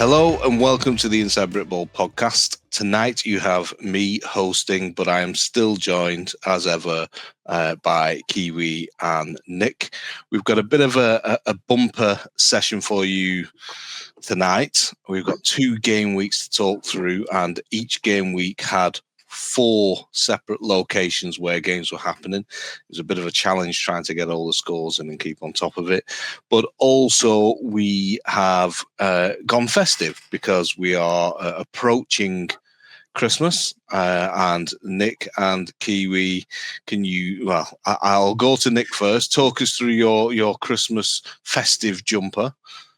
Hello and welcome to the Inside Brit Ball podcast. Tonight you have me hosting, but I am still joined as ever by Kiwi and Nick. We've got a bit of a bumper session for you tonight. We've got 2 game weeks to talk through, and each game week had 4 separate locations where games were happening. It was a bit of a challenge trying to get all the scores in and keep on top of it. But also we have gone festive because we are approaching Christmas. And Nick and Kiwi, I'll go to Nick first. Talk us through your Christmas festive jumper.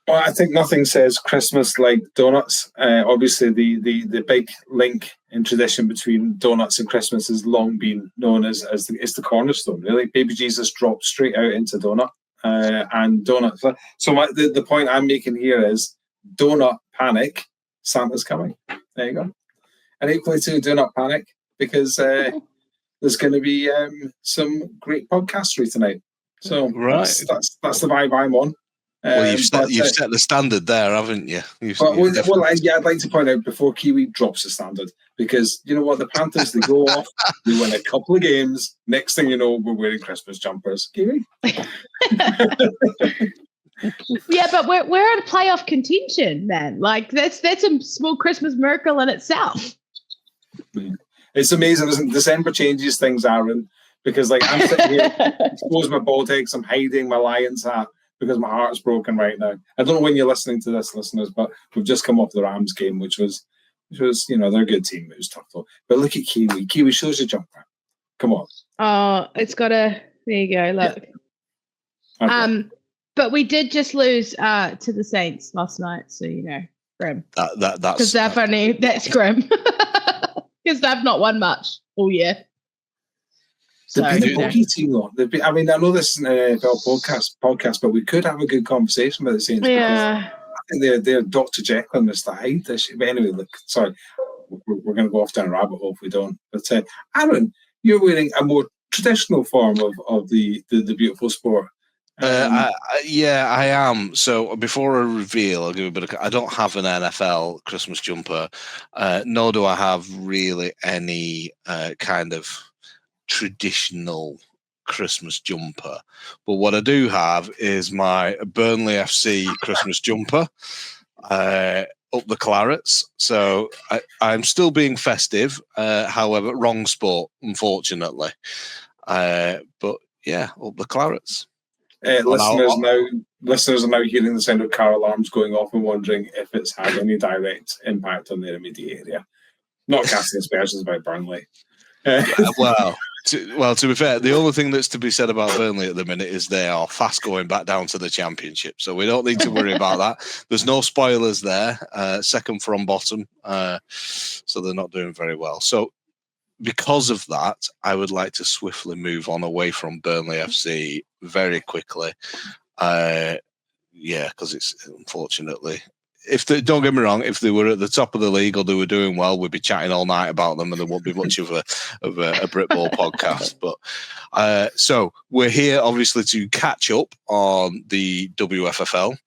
Well, I think nothing says Christmas like donuts. Obviously, the big link in tradition between donuts and Christmas has long been known as the cornerstone. Really, baby Jesus dropped straight out into donut and donuts. So the point I'm making here is donut panic. Santa's coming. There you go. And equally to donut panic because there's going to be some great podcastery tonight. So right. that's the vibe I'm on. Well, you've set the standard there, haven't you? I'd like to point out before Kiwi drops the standard, because you know what, the Panthers, they go off, they win a couple of games. Next thing you know, we're wearing Christmas jumpers. Kiwi. Yeah, but we're at a playoff contention, man. Like that's a small Christmas miracle in itself. It's amazing, isn't it? December changes things, Arran, because like I'm sitting here, expose my bald eggs, I'm hiding my Lions hat, because my heart's broken right now. I don't know when you're listening to this, listeners, but we've just come off the Rams game, which was they're a good team. It was tough though. But look at Kiwi. Kiwi shows your jumper. Come on. Oh, it's got a. There you go. Look. Yeah. Okay. But we did just lose to the Saints last night, so grim. That's that's grim because they've not won much all year. They've been a bookie team, though. I know this isn't an NFL podcast, but we could have a good conversation about the Saints. Yeah. I think they're Dr. Jekyll and Mr. Hyde. But anyway, look, sorry, we're going to go off down a rabbit hole if we don't. But Arran, you're wearing a more traditional form of the beautiful sport. I am. So before I reveal, I'll give a bit of. I don't have an NFL Christmas jumper, nor do I have really any kind of traditional Christmas jumper, but what I do have is my Burnley FC Christmas jumper up the Clarets. So I'm still being festive, however, wrong sport, unfortunately. But yeah, up the Clarets. Listeners are now hearing the sound of car alarms going off and wondering if it's had any direct impact on their immediate area. Not casting aspersions about Burnley. To be fair, the only thing that's to be said about Burnley at the minute is they are fast going back down to the Championship, so we don't need to worry about that. There's no spoilers there. Second from bottom, so they're not doing very well. So because of that, I would like to swiftly move on away from Burnley FC very quickly. Because it's unfortunately. Don't get me wrong, if they were at the top of the league or they were doing well, we'd be chatting all night about them, and there won't be much of a Britball podcast. But so we're here, obviously, to catch up on the WFFL.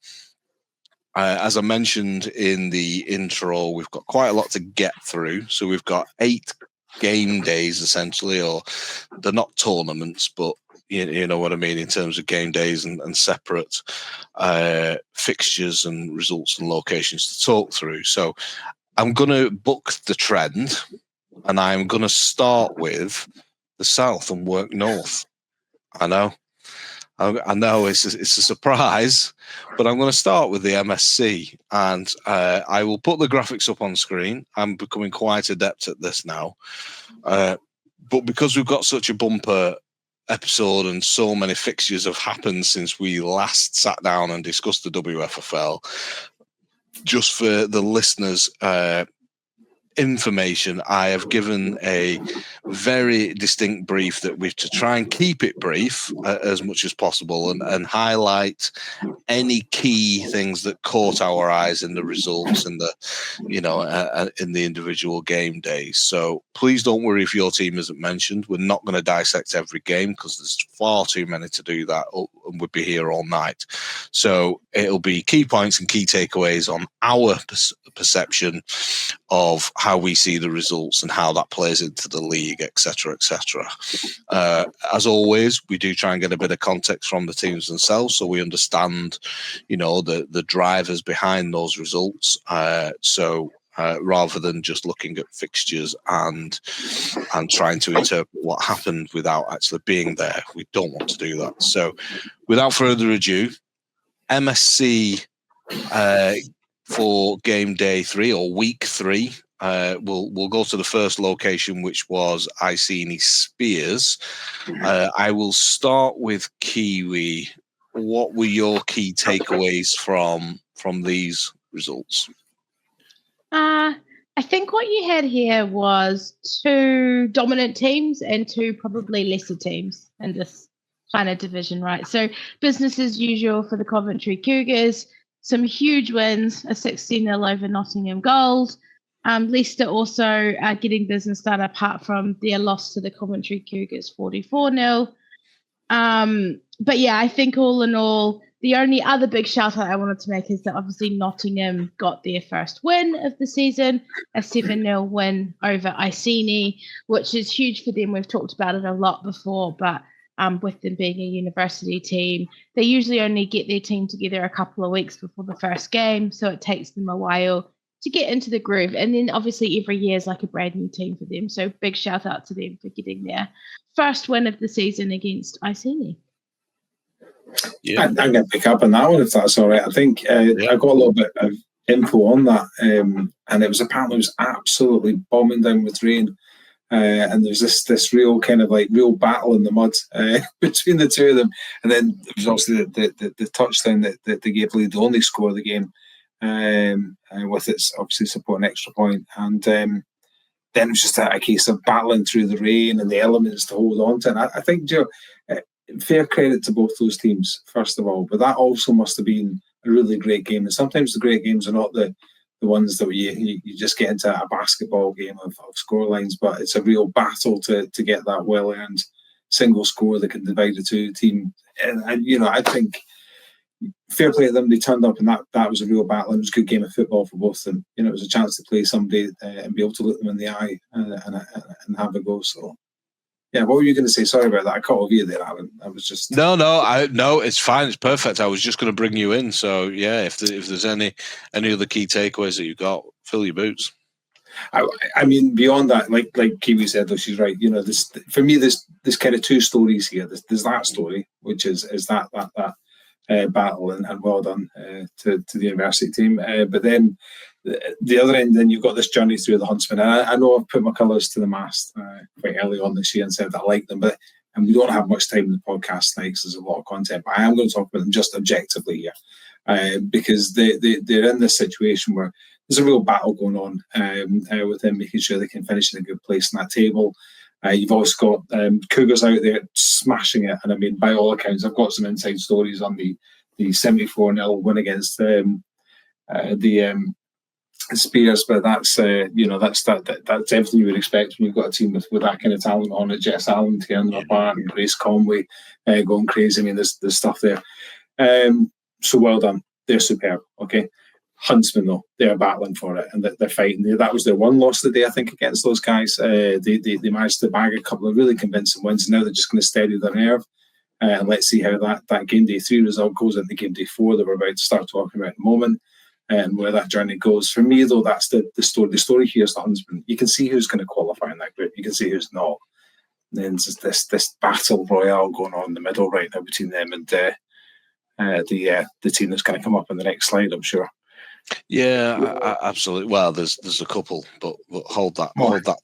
As I mentioned in the intro, we've got quite a lot to get through. So we've got 8 game days essentially, or they're not tournaments, but you know what I mean in terms of game days and separate fixtures and results and locations to talk through. So I'm going to book the trend, and I'm going to start with the south and work north. I know it's a surprise, but I'm going to start with the MSC, and I will put the graphics up on screen. I'm becoming quite adept at this now. But because we've got such a bumper episode and so many fixtures have happened since we last sat down and discussed the WFFL, just for the listeners, information, I have given a very distinct brief that we've to try and keep it brief as much as possible and highlight any key things that caught our eyes in the results and the, in the individual game days. So please don't worry if your team isn't mentioned. We're not going to dissect every game because there's far too many to do that, and we'd be here all night. So it'll be key points and key takeaways on our perception of how we see the results and how that plays into the league, etc., etc. As always, we do try and get a bit of context from the teams themselves, so we understand, the drivers behind those results. Rather than just looking at fixtures and trying to interpret what happened without actually being there, we don't want to do that. So, without further ado, MSC for game day 3 or week 3. We'll go to the first location, which was Iceni Spears. I will start with Kiwi. What were your key takeaways from these results? I think what you had here was 2 dominant teams and 2 probably lesser teams in this kind of division, right? So business as usual for the Coventry Cougars. Some huge wins, a 16-0 over Nottingham Gold. Leicester also getting business done apart from their loss to the Coventry Cougars 44-0. But yeah, I think all in all, the only other big shout out I wanted to make is that obviously Nottingham got their first win of the season, a 7-0 win over Iceni, which is huge for them. We've talked about it a lot before, but with them being a university team, they usually only get their team together a couple of weeks before the first game, so it takes them a while to get into the groove. And then obviously every year is like a brand new team for them, so big shout out to them for getting their first win of the season against Iceni. Yeah. I'm going to pick up on that one if that's all right. I think I got a little bit of info on that, and it was apparently absolutely bombing down with rain, and there's this real kind of like real battle in the mud between the two of them, and then there was also the touchdown that they gave Leeds the only score of the game, with its obviously supporting extra point, and then it was just a case of battling through the rain and the elements to hold on to. And I think, fair credit to both those teams, first of all, but that also must have been a really great game. And sometimes the great games are not the ones that you just get into a basketball game of scorelines, but it's a real battle to get that well-earned single score that can divide the two team. And I think fair play to them. They turned up, and that was a real battle. It was a good game of football for both of them. It was a chance to play somebody and be able to look them in the eye and have a go. So. Yeah, what were you going to say? Sorry about that. I cut off you there, Alan. I was just no, it's fine. It's perfect. I was just going to bring you in. So yeah, if there's any other key takeaways that you've got, fill your boots. I mean, beyond that, like Kiwi said, though, she's right. This for me, there's kind of 2 stories here. There's that story, which is that battle, and well done to the university team. But then the other end, then you've got this journey through the Huntsman. And I know I've put my colours to the mast quite early on this year and said that I like them, and we don't have much time in the podcast tonight because there's a lot of content. But I am going to talk about them just objectively here, because they're in this situation where there's a real battle going on with them, making sure they can finish in a good place in that table. You've also got Cougars out there smashing it, and I mean, by all accounts, I've got some inside stories on the 74-0 win against the Spears, but that's everything you would expect when you've got a team with that kind of talent on it. Jess Allen tearing them apart, and Grace Conway going crazy. I mean, there's stuff there. So well done. They're superb. Okay. Huntsman, though, they're battling for it, and they're fighting. That was their one loss today, I think, against those guys. They managed to bag a couple of really convincing wins. Now they're just going to steady their nerve, and let's see how that game day 3 result goes into game day 4 that we're about to start talking about in a moment, and where that journey goes. For me, though, that's the story. The story here is the Huntsman. You can see who's going to qualify in that group. You can see who's not. And then there's this battle royale going on in the middle right now between them and the team that's going to come up in the next slide, I'm sure. Yeah, absolutely. Well, there's a couple, but hold that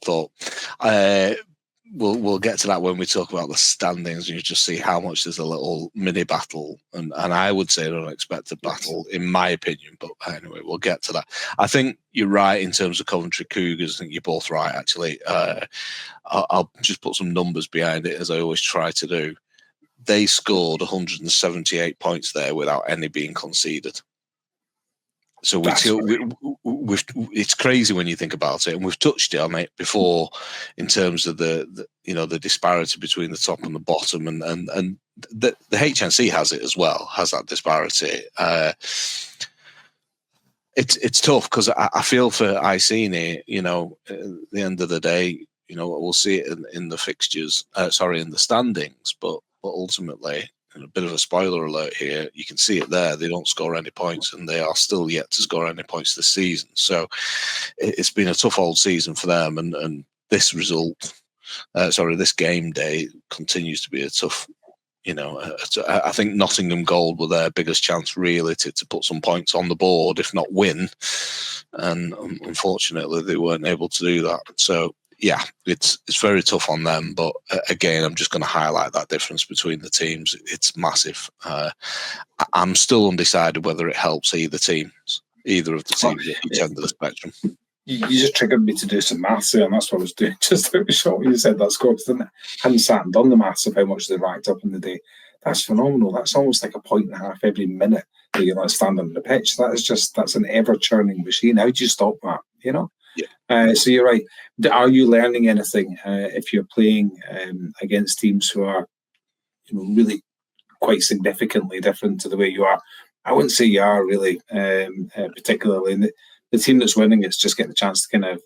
thought. we'll get to that when we talk about the standings, and you just see how much there's a little mini battle, and I would say an unexpected battle, in my opinion. But anyway, we'll get to that. I think you're right in terms of Coventry Cougars. I think you're both right, actually. I'll just put some numbers behind it, as I always try to do. They scored 178 points there without any being conceded. So it's crazy when you think about it, and we've touched on it before in terms of the disparity between the top and the bottom, and the HNC has it as well, has that disparity. It's tough because I feel for Iceni. At the end of the day, we'll see it in the fixtures. In the standings, but ultimately. And a bit of a spoiler alert here, you can see it there. They don't score any points, and they are still yet to score any points this season. So it's been a tough old season for them, and this this game day continues to be a tough. I think Nottingham Gold were their biggest chance really to put some points on the board, if not win, and unfortunately they weren't able to do that. So. Yeah, it's very tough on them, but again, I'm just going to highlight that difference between the teams. It's massive. I'm still undecided whether it helps either of the teams at each end of the spectrum. You just triggered me to do some maths here, and that's what I was doing. Just out of shot when you said that score, because I hadn't sat and done the maths of how much they racked up in the day. That's phenomenal. That's almost like a point and a half every minute that you're standing on the pitch. That's an ever churning machine. How do you stop that? Yeah. So you're right. Are you learning anything if you're playing against teams who are, really quite significantly different to the way you are? I wouldn't say you are really, particularly. And the team that's winning is just getting a chance to kind of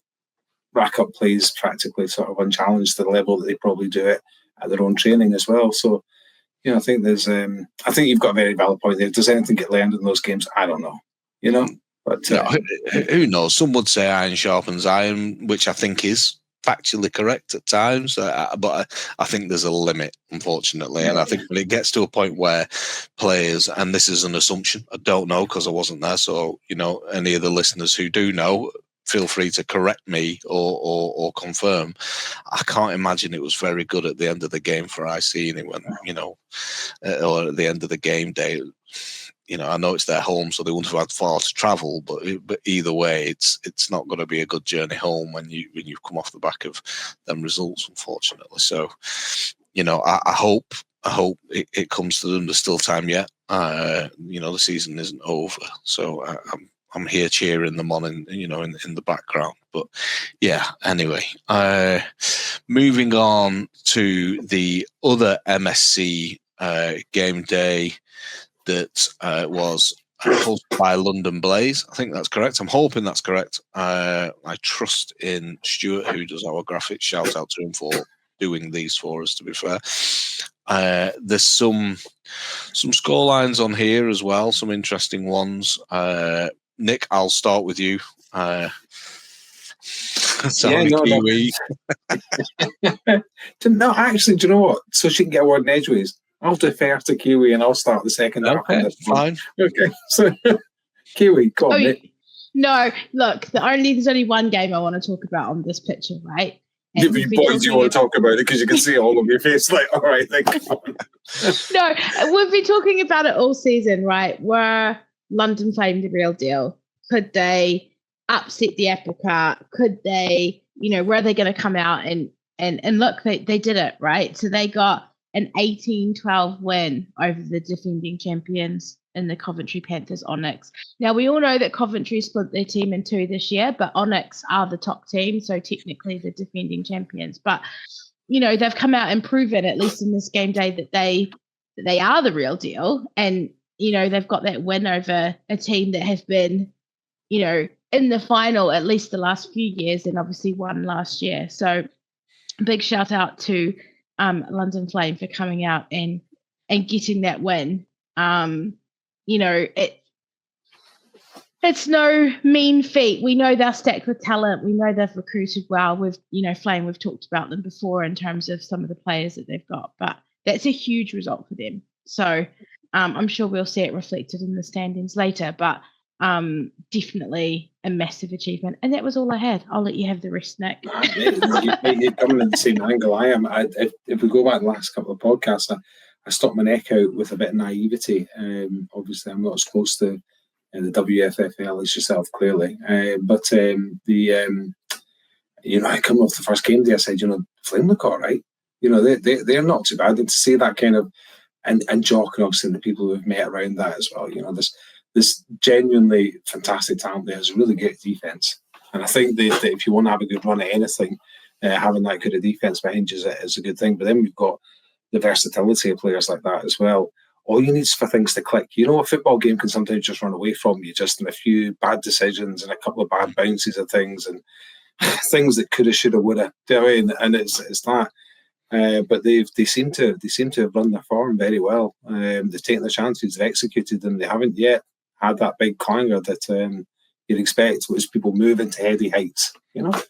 rack up plays practically sort of unchallenged to the level that they probably do it at their own training as well. So, I think there's, I think you've got a very valid point there. Does anything get learned in those games? I don't know. But who knows? Some would say iron sharpens iron, which I think is factually correct at times. But I think there's a limit, unfortunately. And I think when it gets to a point where players, and this is an assumption, I don't know because I wasn't there. So, any of the listeners who do know, feel free to correct me or confirm. I can't imagine it was very good at the end of the game for Iceni when, or at the end of the game day. I know it's their home, so they wouldn't have had far to travel. But either way, it's not going to be a good journey home when you've come off the back of them results, unfortunately. So, I hope it comes to them. There's still time yet. The season isn't over, so I'm here cheering them on in the background. But yeah, anyway, moving on to the other MSC game day. That was hosted by London Blaze. I think that's correct. I'm hoping that's correct. I trust in Stuart, who does our graphics. Shout out to him for doing these for us, to be fair. There's some score lines on here as well, some interesting ones. Nick, I'll start with you. Kiwi. No, actually, do you know what? So she can get a word in edgeways. I'll defer to Kiwi and I'll start the second half. Okay, fine. Okay, so Kiwi, go on, Nick. No, look, there's only one game I want to talk about on this picture, right? You want to talk about it because you can see it all over your face. Like, all right, then come on. No, we've been talking about it all season, right? Were London Flame the real deal? Could they upset the apple cart? Could they, were they going to come out and look, they did it, right? So they got an 18-12 win over the defending champions in the Coventry Panthers Onyx. Now, we all know that Coventry split their team in two this year, but Onyx are the top team, so technically the defending champions. But, they've come out and proven, at least in this game day, that they are the real deal. And, they've got that win over a team that has been, in the final at least the last few years and obviously won last year. So big shout out to London Flame for coming out and getting that win. It's no mean feat. We know they're stacked with talent. We know they've recruited well. Flame, we've talked about them before in terms of some of the players that they've got, but that's a huge result for them. So I'm sure we'll see it reflected in the standings later. But definitely a massive achievement. And that was all I had. I'll let you have the rest, Nick. You're coming at the same angle I am. If we go back the last couple of podcasts, I stuck my neck out with a bit of naivety. Obviously, I'm not as close to the WFFL as yourself, clearly. But I come off the first game day, I said, Flame look all right. They're not too bad. And to see that kind of, and Jock and obviously the people who've met around that as well, this genuinely fantastic talent there is a really good defence. And I think that if you want to have a good run at anything, having that good a defence behind you is a good thing. But then we've got the versatility of players like that as well. All you need is for things to click. A football game can sometimes just run away from you, just in a few bad decisions and a couple of bad bounces of things and things that coulda, shoulda, woulda. Do you know what I mean? And it's that. But they seem to have run their form very well. They've taken their chances, they've executed them. They haven't yet had that big clangor that you'd expect, which people move into heady heights. I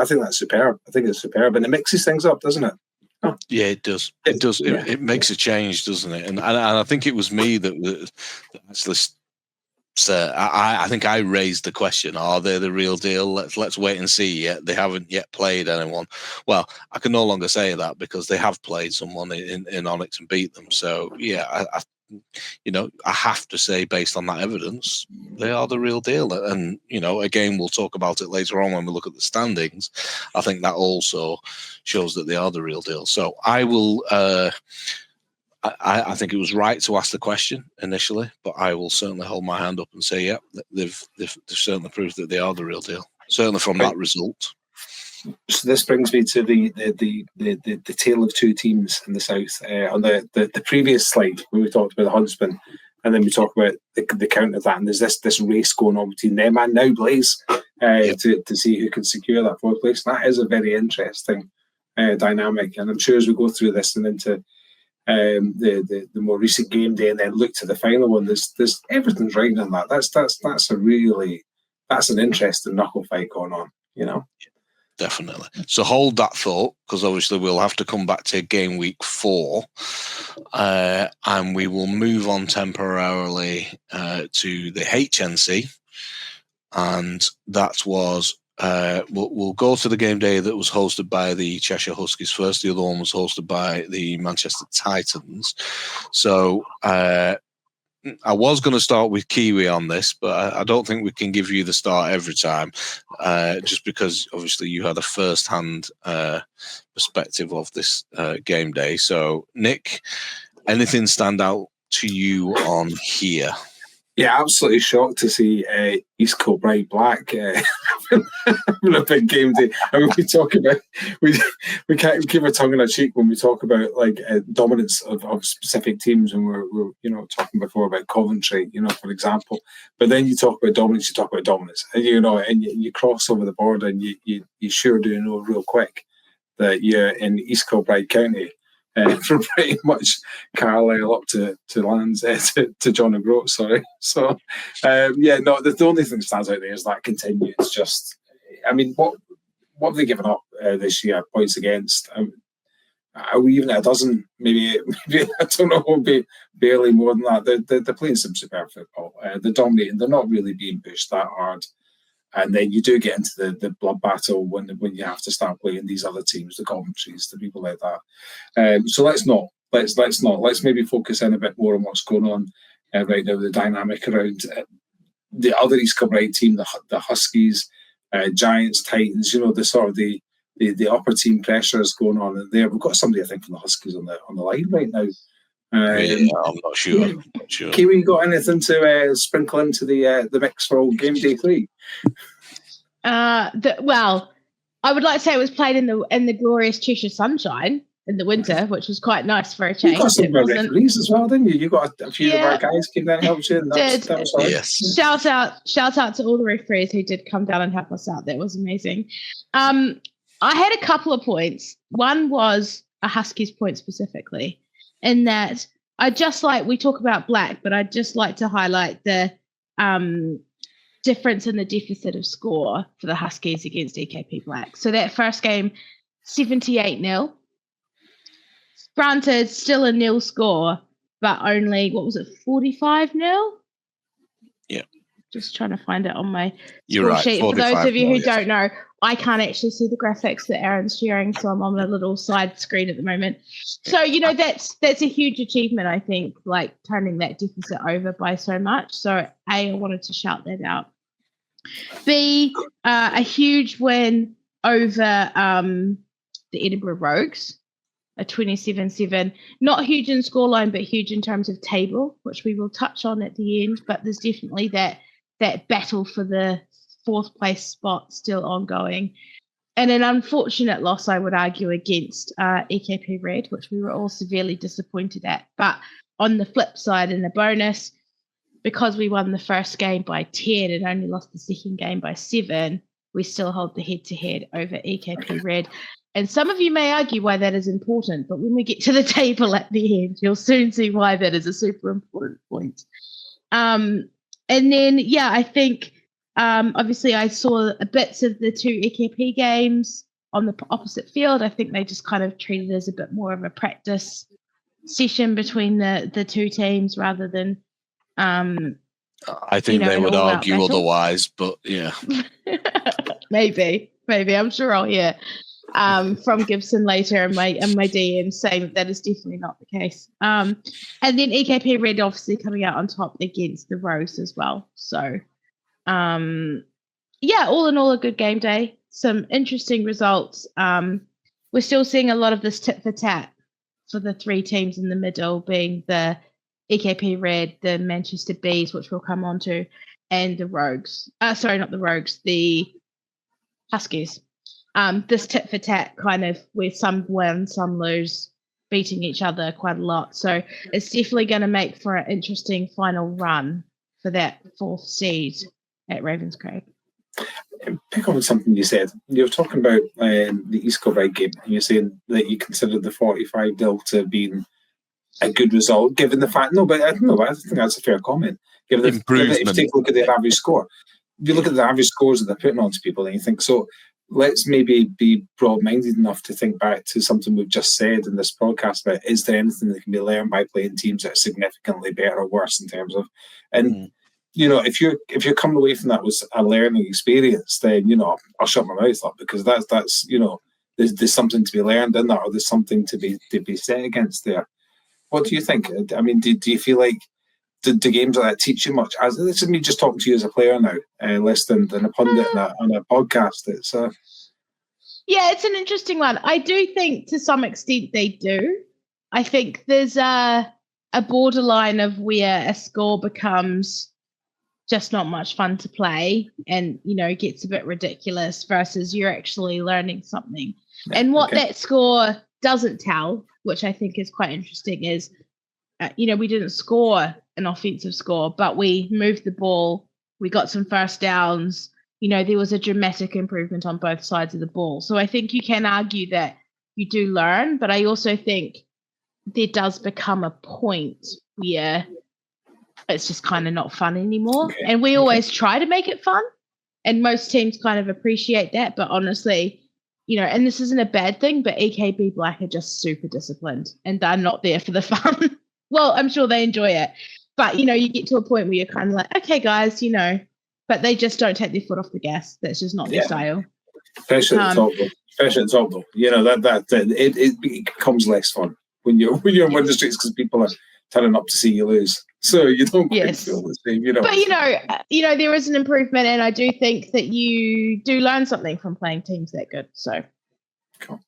think that's superb. I think it's superb, and it mixes things up, doesn't it? Oh. Yeah, it does. It does. Yeah. It makes a change, doesn't it? And I think it was me that actually. So I think I raised the question: are they the real deal? Let's wait and see. Yet they haven't yet played anyone. Well, I can no longer say that because they have played someone in Onyx and beat them. So yeah, I have to say, based on that evidence, they are the real deal. And again, we'll talk about it later on when we look at the standings. I think that also shows that they are the real deal. So I will. I think it was right to ask the question initially, but I will certainly hold my hand up and say, yeah, they've certainly proved that they are the real deal. Certainly from that result. So this brings me to the tale of two teams in the south. On the previous slide, when we talked about the Huntsman, and then we talk about the counter of that, and there's this race going on between them and now Blaze to see who can secure that fourth place. That is a very interesting dynamic, and I'm sure as we go through this and into the more recent game day and then look to the final one, there's everything's right in that. That's an interesting knuckle fight going on, Definitely. So hold that thought, because obviously we'll have to come back to game week 4, and we will move on temporarily to the HNC, and that was we'll go to the game day that was hosted by the Cheshire Huskies first. The other one was hosted by the Manchester Titans. So I was going to start with Kiwi on this, but I don't think we can give you the start every time, just because obviously you had a first-hand perspective of this game day. So, Nick, anything stand out to you on here? Yeah, absolutely shocked to see East Kilbride Black having a big game day. I mean, we talk about we can't keep our tongue in our cheek when we talk about dominance of specific teams, and we're talking before about Coventry, for example. But then you talk about dominance, and you cross over the border, and you sure do know real quick that you're in East Kilbride County. From pretty much Carlisle up to Lands, to John O'Groat, sorry. So, the only thing that stands out there is that continue. It's just, I mean, what have they given up this year? Points against? Are we even at a dozen? Maybe I don't know. We'll be barely more than that. They're playing some superb football. They're dominating. They're not really being pushed that hard. And then you do get into the blood battle when you have to start playing these other teams, the Coventries, the people like that. So let's maybe focus in a bit more on what's going on right now, the dynamic around the other East Kilbride team, the Huskies, Giants, Titans. The sort of the upper team pressure is going on in there. We've got somebody I think from the Huskies on the line right now. I'm not sure. Kiwi, got anything to sprinkle into the mix for game day 3? Well, I would like to say it was played in the glorious Cheshire sunshine in the winter, which was quite nice for a change. You got some referees as well, didn't you? You got a few of our guys came down and helped you. Yes. Shout out to all the referees who did come down and help us out. That was amazing. I had a couple of points. One was a Huskies point specifically, in that we talk about Black, but I'd just like to highlight the difference in the deficit of score for the Huskies against EKP Black. So that first game, 78-0. Granted, still a nil score, but only, 45-0? Yeah. Just trying to find it on my You're right, sheet. For those of you who don't know, I can't actually see the graphics that Arran's sharing, so I'm on a little side screen at the moment. So, that's a huge achievement, I think, like turning that deficit over by so much. So, A, I wanted to shout that out. B, a huge win over the Edinburgh Rogues, a 27-7. Not huge in scoreline, but huge in terms of table, which we will touch on at the end. But there's definitely that battle for the fourth place spot still ongoing. And an unfortunate loss, I would argue, against EKP Red, which we were all severely disappointed at. But on the flip side, in a bonus, because we won the first game by 10 and only lost the second game by 7, we still hold the head-to-head over EKP Red. And some of you may argue why that is important, but when we get to the table at the end, you'll soon see why that is a super important point. And then, I think, obviously I saw bits of the 2 EKP games on the opposite field. I think they just kind of treated it as a bit more of a practice session between the two teams rather than I think they would argue otherwise, but yeah. Maybe. I'm sure I'll hear from Gibson later in my DM saying that is definitely not the case. And then EKP Red obviously coming out on top against the Rogues as well. So, all in all, a good game day. Some interesting results. We're still seeing a lot of this tit for tat for the 3 teams in the middle, being the EKP Red, the Manchester Bees, which we'll come on to, and the Rogues. Sorry, not the Rogues, the Huskies. This tit for tat kind of where some win, some lose, beating each other quite a lot. So it's definitely going to make for an interesting final run for that 4th seed at Ravenscraig. Pick on something you said. You were talking about the East Kilbride game, and you're saying that you considered the 45-0 to have been a good result, given the fact. But I think that's a fair comment. Given if you take a look at their average score, if you look at the average scores that they're putting on to people, and you think, so let's maybe be broad-minded enough to think back to something we've just said in this podcast about, is there anything that can be learned by playing teams that are significantly better or worse in terms of, and if you're coming away from that with a learning experience, then I'll shut my mouth up, because that's there's something to be learned in that, or there's something to be set against there. What do you think? I mean, do you feel like do games like that teach you much? This is me just talking to you as a player now, less than a pundit on a podcast. It's it's an interesting one. I do think to some extent they do. I think there's a borderline of where a score becomes just not much fun to play, and gets a bit ridiculous, versus you're actually learning something. And what that score doesn't tell, which I think is quite interesting, is we didn't score an offensive score, but we moved the ball, we got some first downs, there was a dramatic improvement on both sides of the ball. So I think you can argue that you do learn, but I also think there does become a point where it's just kind of not fun anymore. And we always try to make it fun, and most teams kind of appreciate that. But honestly, and this isn't a bad thing, but EKB Black are just super disciplined, and they're not there for the fun. Well, I'm sure they enjoy it, but you get to a point where you're kind of like, okay, guys, but they just don't take their foot off the gas. That's just not their style. Especially at the top, though. It becomes less fun when you're in the streets, because people are turning up to see you lose. So you don't quite feel the same, But there is an improvement, and I do think that you do learn something from playing teams that good. So cool.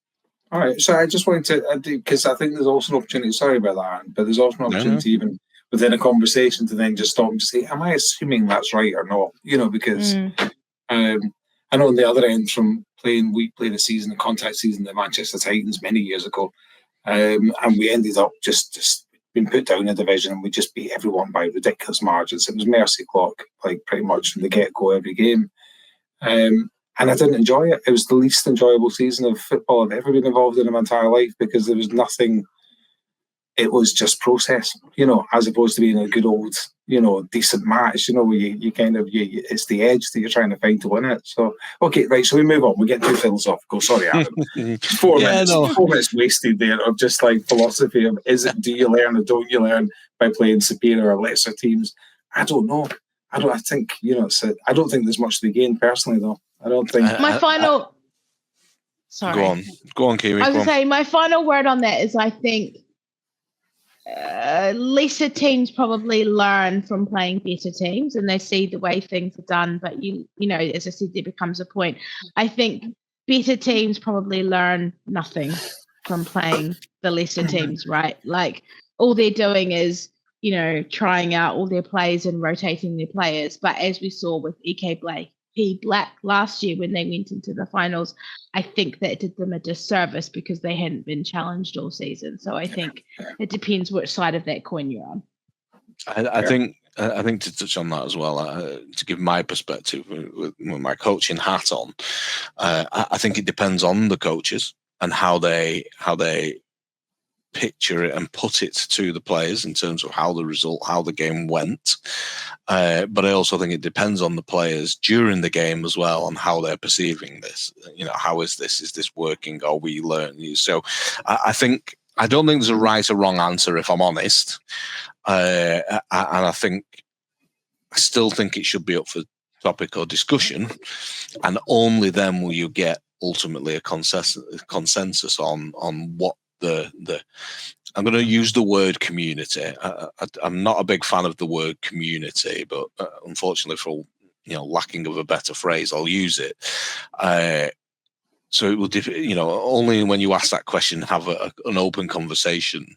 All right. So I just wanted to, because I think there's also an opportunity. Sorry about that, Aaron, but there's also an opportunity even within a conversation to then just stop and just say, "Am I assuming that's right or not?" Because I know on the other end, from we played a season, a contact season, the Manchester Titans many years ago, and we ended up just been put down in a division, and we just beat everyone by ridiculous margins. It was mercy clock, like pretty much from the get-go every game. And I didn't enjoy it. It was the least enjoyable season of football I've ever been involved in my entire life, because there was nothing it was just process, as opposed to being a good old, decent match, where you kind of, it's the edge that you're trying to find to win it. So, okay, right, so we move on. We get 2 fills off. Go, sorry, Arran. 4 minutes wasted there of just like philosophy of, do you learn or don't you learn by playing superior or lesser teams? I don't know. I think, I don't think there's much to be gained personally, though. I don't think. Sorry. Go on, Kiwi. I was going to say, my final word on that is I think lesser teams probably learn from playing better teams, and they see the way things are done. But, as I said, there becomes a point. I think better teams probably learn nothing from playing the lesser teams, right? Like, all they're doing is, trying out all their players and rotating their players. But as we saw with EK Black last year when they went into the finals, I think that did them a disservice because they hadn't been challenged all season. So I think it depends which side of that coin you're on. I think to touch on that as well, to give my perspective with my coaching hat on, I think it depends on the coaches and how they picture it and put it to the players in terms of how the game went. But I also think it depends on the players during the game as well on how they're perceiving this. How is this? Is this working? Are we learning? So I don't think there's a right or wrong answer, if I'm honest. And I still think it should be up for topic or discussion, and only then will you get ultimately a consensus on what I'm going to use the word community. I'm not a big fan of the word community, but unfortunately, for lacking of a better phrase, I'll use it. So it will, only when you ask that question, have an open conversation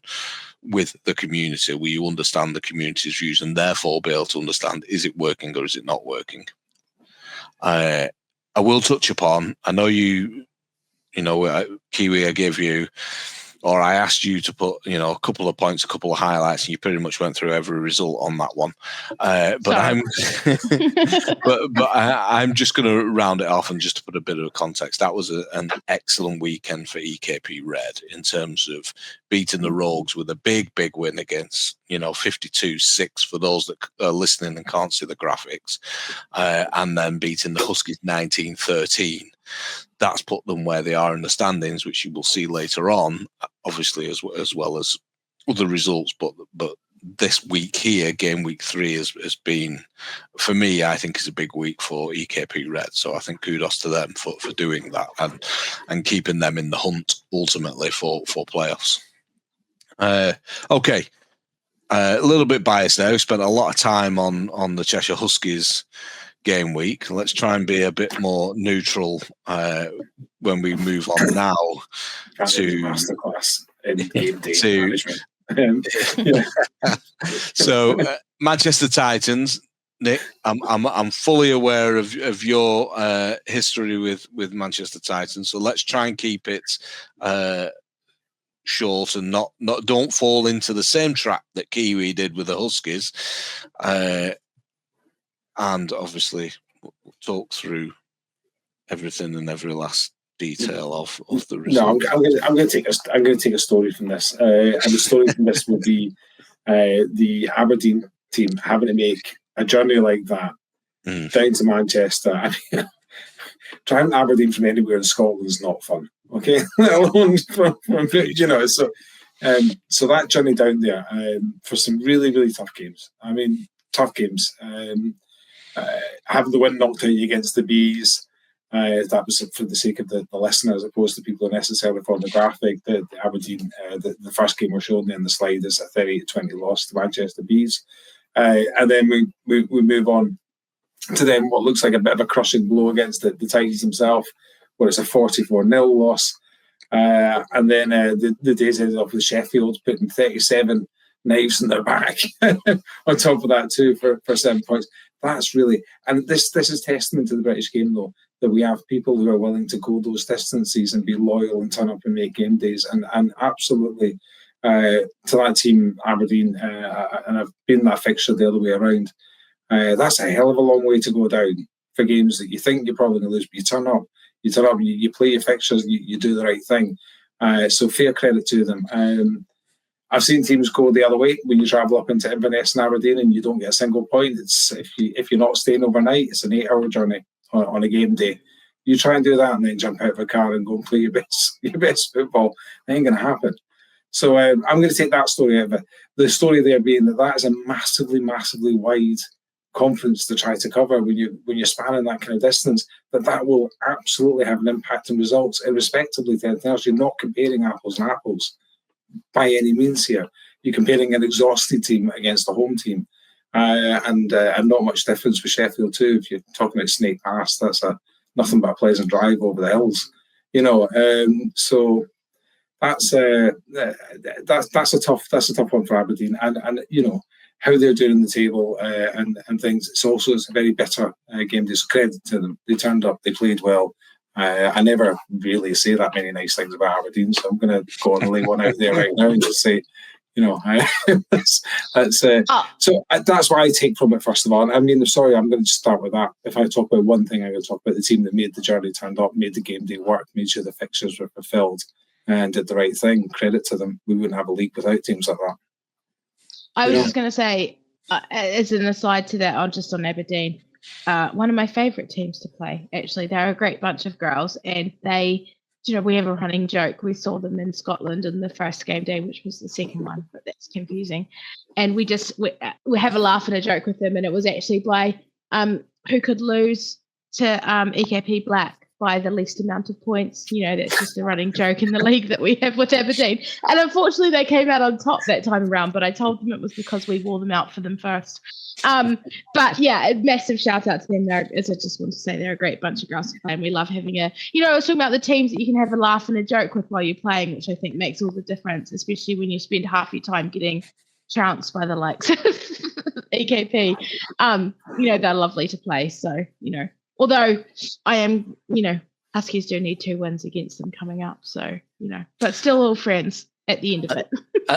with the community, will you understand the community's views and therefore be able to understand, is it working or is it not working? I will touch upon, I know Kiwi, I gave you, or I asked you to put, a couple of points, a couple of highlights, and you pretty much went through every result on that one. I'm just going to round it off and just to put a bit of context. That was an excellent weekend for EKP Red in terms of beating the Rogues with a big win against, 52-6 for those that are listening and can't see the graphics, and then beating the Huskies 19-13. That's put them where they are in the standings, which you will see later on, obviously, as well as other results. But this week here, game week 3, has been, for me, I think is a big week for EKP Red. So I think kudos to them for doing that and keeping them in the hunt ultimately for playoffs. Okay. A little bit biased now. Spent a lot of time on the Cheshire Huskies game week. Let's try and be a bit more neutral when we move on now to masterclass in game day management. So Manchester Titans, Nick, I'm fully aware of your history with Manchester Titans, so let's try and keep it short and not don't fall into the same trap that Kiwi did with the Huskies. And obviously, we'll talk through everything and every last detail of the result. No, I'm going to take a story from this, and the story from this will be the Aberdeen team having to make a journey like that down to Manchester. I mean, driving Aberdeen from anywhere in Scotland is not fun. Okay, let alone from so that journey down there for some really tough games. I mean, tough games. Having the win knocked out against the Bees, that was for the sake of the listener as opposed to people who necessarily follow the graphic. The Aberdeen, the first game we're showing there in the slide is a 38-20 loss to Manchester Bees. And then we move on to then what looks like a bit of a crushing blow against the Titans themselves, where it's a 44-0 loss. And then the days ended up with Sheffield putting 37 knives in their back on top of that too for 7 points. That's really, and this is testament to the British game though, that we have people who are willing to go those distances and be loyal and turn up and make game days, and absolutely to that team, Aberdeen, and I've been that fixture the other way around. That's a hell of a long way to go down for games that you think you're probably going to lose, but you turn up, you play your fixtures, you do the right thing. So fair credit to them. I've seen teams go the other way when you travel up into Inverness and Aberdeen and you don't get a single point. It's if you're not staying overnight, it's an 8-hour journey on a game day. You try and do that and then jump out of a car and go and play your best football. It ain't going to happen. So I'm going to take that story out of it. The story there being that is a massively, massively wide conference to try to cover when you're spanning that kind of distance. That will absolutely have an impact on results, irrespectively of anything else. You're not comparing apples and apples by any means here. You're comparing an exhausted team against a home team, and not much difference for Sheffield too. If you're talking about Snake Pass, that's nothing but a pleasant drive over the hills, So that's a tough one for Aberdeen, and how they're doing the table and things. It's a very bitter game. There's credit to them. They turned up. They played well. I never really say that many nice things about Aberdeen, so I'm going to go and lay one out there right now and just say, so that's what I take from it. First of all, I mean, sorry, I'm going to start with that. If I talk about one thing, I'm going to talk about the team that made the journey, turned up, made the game day work, made sure the fixtures were fulfilled, and did the right thing. Credit to them. We wouldn't have a league without teams like that. I was just going to say, as an aside to that, just on Aberdeen, one of my favourite teams to play, actually. They're a great bunch of girls, and they, we have a running joke. We saw them in Scotland in the first game day, which was the second one, but that's confusing. And we have a laugh and a joke with them, and it was actually by who could lose to EKP Black by the least amount of points. That's just a running joke in the league that we have with Aberdeen. And unfortunately, they came out on top that time around, but I told them it was because we wore them out for them first. But yeah, a massive shout out to them. As I just want to say, they're a great bunch of girls to play, and we love having I was talking about the teams that you can have a laugh and a joke with while you're playing, which I think makes all the difference, especially when you spend half your time getting trounced by the likes of EKP. They're lovely to play. So, although I am, Huskies do need 2 wins against them coming up. So, but still all friends at the end of it.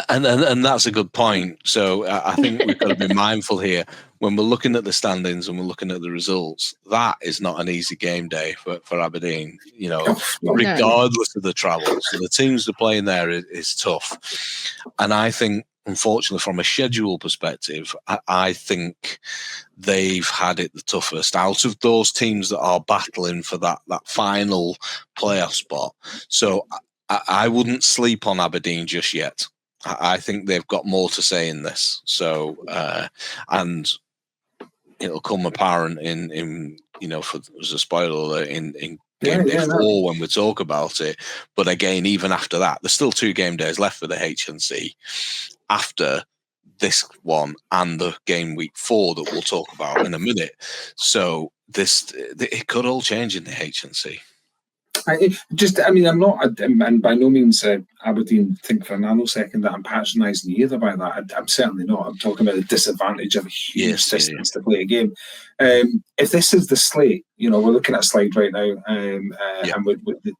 And that's a good point. So I think we've got to be mindful here when we're looking at the standings and we're looking at the results. That is not an easy game day for Aberdeen, regardless of the travel. So the teams that are playing there is tough. And I think, unfortunately, from a schedule perspective, I think they've had it the toughest out of those teams that are battling for that final playoff spot. So I wouldn't sleep on Aberdeen just yet. I think they've got more to say in this. So, and it'll come apparent in as a spoiler in game day 4 when we talk about it. But again, even after that, there's still 2 game days left for the HNC after this one and the game week 4 that we'll talk about in a minute. So it could all change in the HNC. I'm not, and by no means Aberdeen think for a nanosecond that I'm patronising you either by that. I'm certainly not. I'm talking about the disadvantage of a huge distance to play a game. If this is the slate, we're looking at a slide right now, and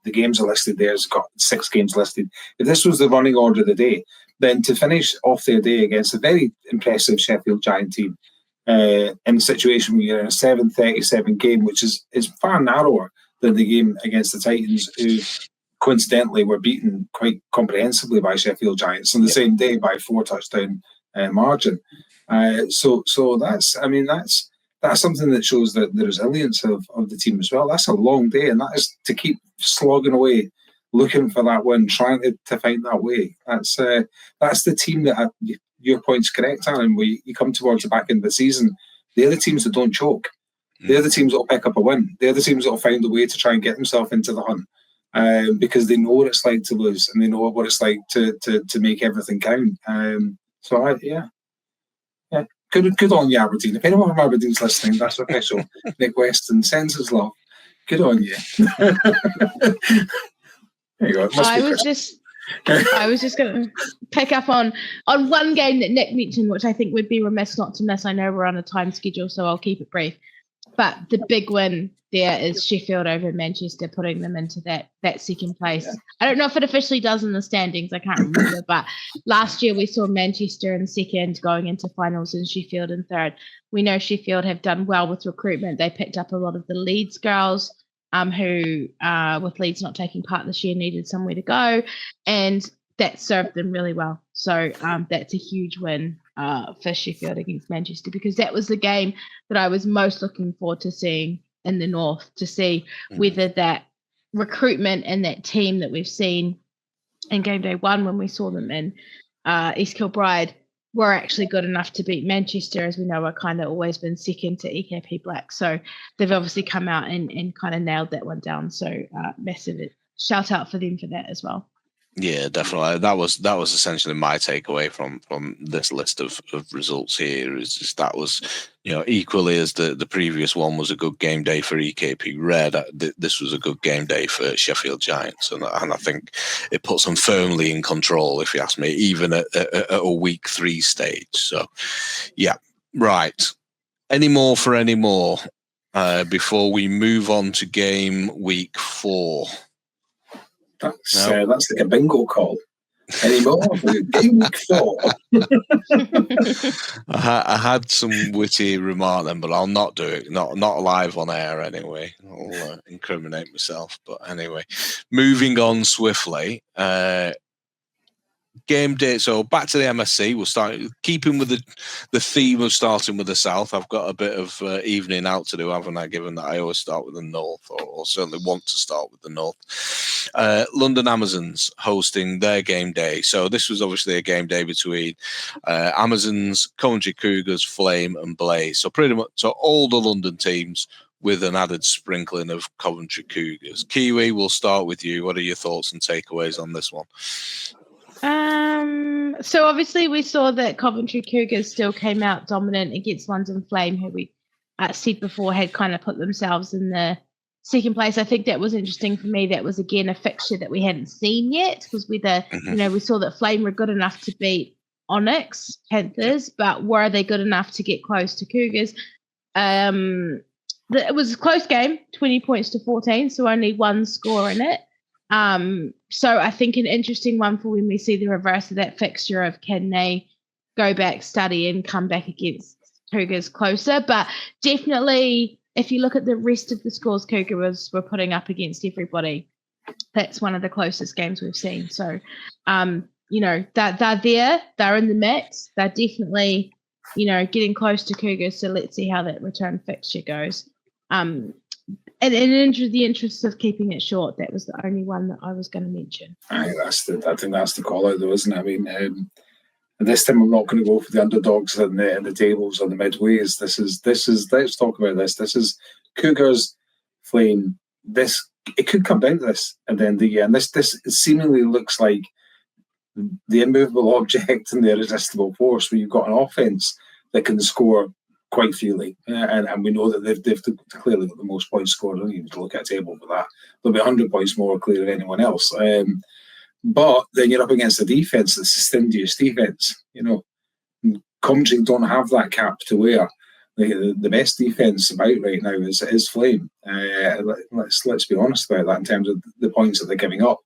the games are listed there. It's got 6 games listed. If this was the running order of the day, then to finish off their day against a very impressive Sheffield Giant team, in a situation where you're in a 7:37 game, which is far narrower than the game against the Titans, who coincidentally were beaten quite comprehensively by Sheffield Giants on the same day by 4 touchdown margin. So that's something that shows that the resilience of the team as well. That's a long day, and that is to keep slogging away, looking for that win, trying to find that way. That's the team that, your point's correct, Arran, where you come towards the back end of the season, they're the teams that don't choke. They're the teams that will pick up a win. They're the teams that will find a way to try and get themselves into the hunt, because they know what it's like to lose and they know what it's like to make everything count. Good on you, Aberdeen. If anyone from Aberdeen's listening, that's official. Nick Weston sends his love. Good on you. There you go. I was just going to pick up on one game that Nick mentioned, which I think would be remiss not to miss. I know we're on a time schedule, so I'll keep it brief. But the big win there is Sheffield over Manchester, putting them into that second place. I don't know if it officially does in the standings. I can't remember. But last year we saw Manchester in second going into finals and Sheffield in third. We know Sheffield have done well with recruitment. They picked up a lot of the Leeds girls who, with Leeds not taking part this year, needed somewhere to go. And that served them really well. So that's a huge win for Sheffield against Manchester, because that was the game that I was most looking forward to seeing in the North, to see whether that recruitment and that team that we've seen in game day 1 when we saw them in East Kilbride were actually good enough to beat Manchester, as we know are kind of always been second to EKP Black. So they've obviously come out and kind of nailed that one down. So massive shout out for them for that as well. Yeah, definitely. That was essentially my takeaway from this list of results here. Is just that was, equally as the previous one was a good game day for EKP Red. This was a good game day for Sheffield Giants, and I think it puts them firmly in control, if you ask me, even at a week 3 stage. So, yeah, right. Any more before we move on to game week 4? That's like a bingo call. Any more? Game week 4. I had some witty remark then, but I'll not do it. Not live on air anyway. I'll incriminate myself. But anyway, moving on swiftly. Game day. So back to the MSC. We'll start keeping with the theme of starting with the South. I've got a bit of evening out to do, haven't I? Given that I always start with the North, or certainly want to start with the North. London Amazons hosting their game day. So this was obviously a game day between Amazons, Coventry Cougars, Flame, and Blaze. So pretty much all the London teams, with an added sprinkling of Coventry Cougars. Kiwi, we'll start with you. What are your thoughts and takeaways on this one? So obviously we saw that Coventry Cougars still came out dominant against London Flame, who we said before had kind of put themselves in the second place. I think that was interesting for me. That was again a fixture that we hadn't seen yet, because we saw that Flame were good enough to beat Onyx Panthers, but were they good enough to get close to Cougars? It was a close game, 20 points to 14, so only one score in it. So I think an interesting one for when we see the reverse of that fixture of can they go back, study, and come back against Cougars closer. But definitely, if you look at the rest of the scores Cougars were putting up against everybody, that's one of the closest games we've seen. So, they're there, they're in the mix, they're definitely, getting close to Cougars. So let's see how that return fixture goes. And in the interest of keeping it short, that was the only one that I was going to mention. I think that's the call out, though, isn't it? I mean, this time I'm not going to go for the underdogs in the tables or the midways. This is. Let's talk about this. This is Cougars, Flame. It could come down to this at the end of the year, and this seemingly looks like the immovable object and the irresistible force, where you've got an offense that can score quite freely, and we know that they've clearly got the most points scored. I don't even look at a table for that. There'll be 100 points more clear than anyone else. But then you're up against a defence that's the stingiest defence. Coventry don't have that cap to wear. The best defence about right now is Flame. Let's be honest about that in terms of the points that they're giving up.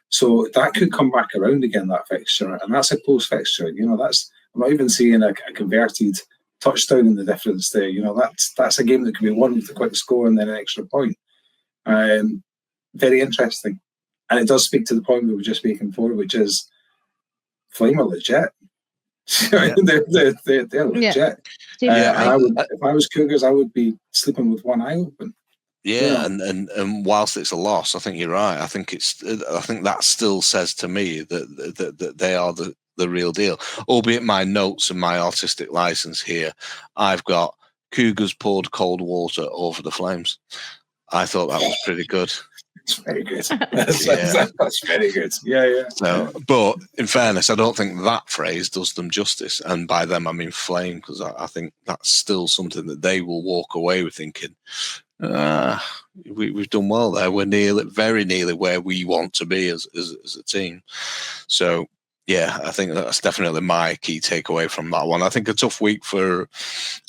So that could come back around again, that fixture, and that's a close fixture. I'm not even seeing a converted touchdown in the difference there. That's a game that could be won with a quick score and then an extra point. Very interesting, and it does speak to the point we were just speaking for, which is Flame are legit. they're legit. If I was Cougars, I would be sleeping with one eye open. Yeah, and whilst it's a loss, I think you're right. I think that still says to me that they are the real deal. Albeit my notes and my artistic license here, I've got Cougars poured cold water over the Flames. I thought that was pretty good. It's very good. That's very good. Yeah. So, but in fairness, I don't think that phrase does them justice. And by them, I mean Flame, because I think that's still something that they will walk away with thinking, we've done well there. We're very nearly where we want to be as a team. So, yeah, I think that's definitely my key takeaway from that one. I think a tough week for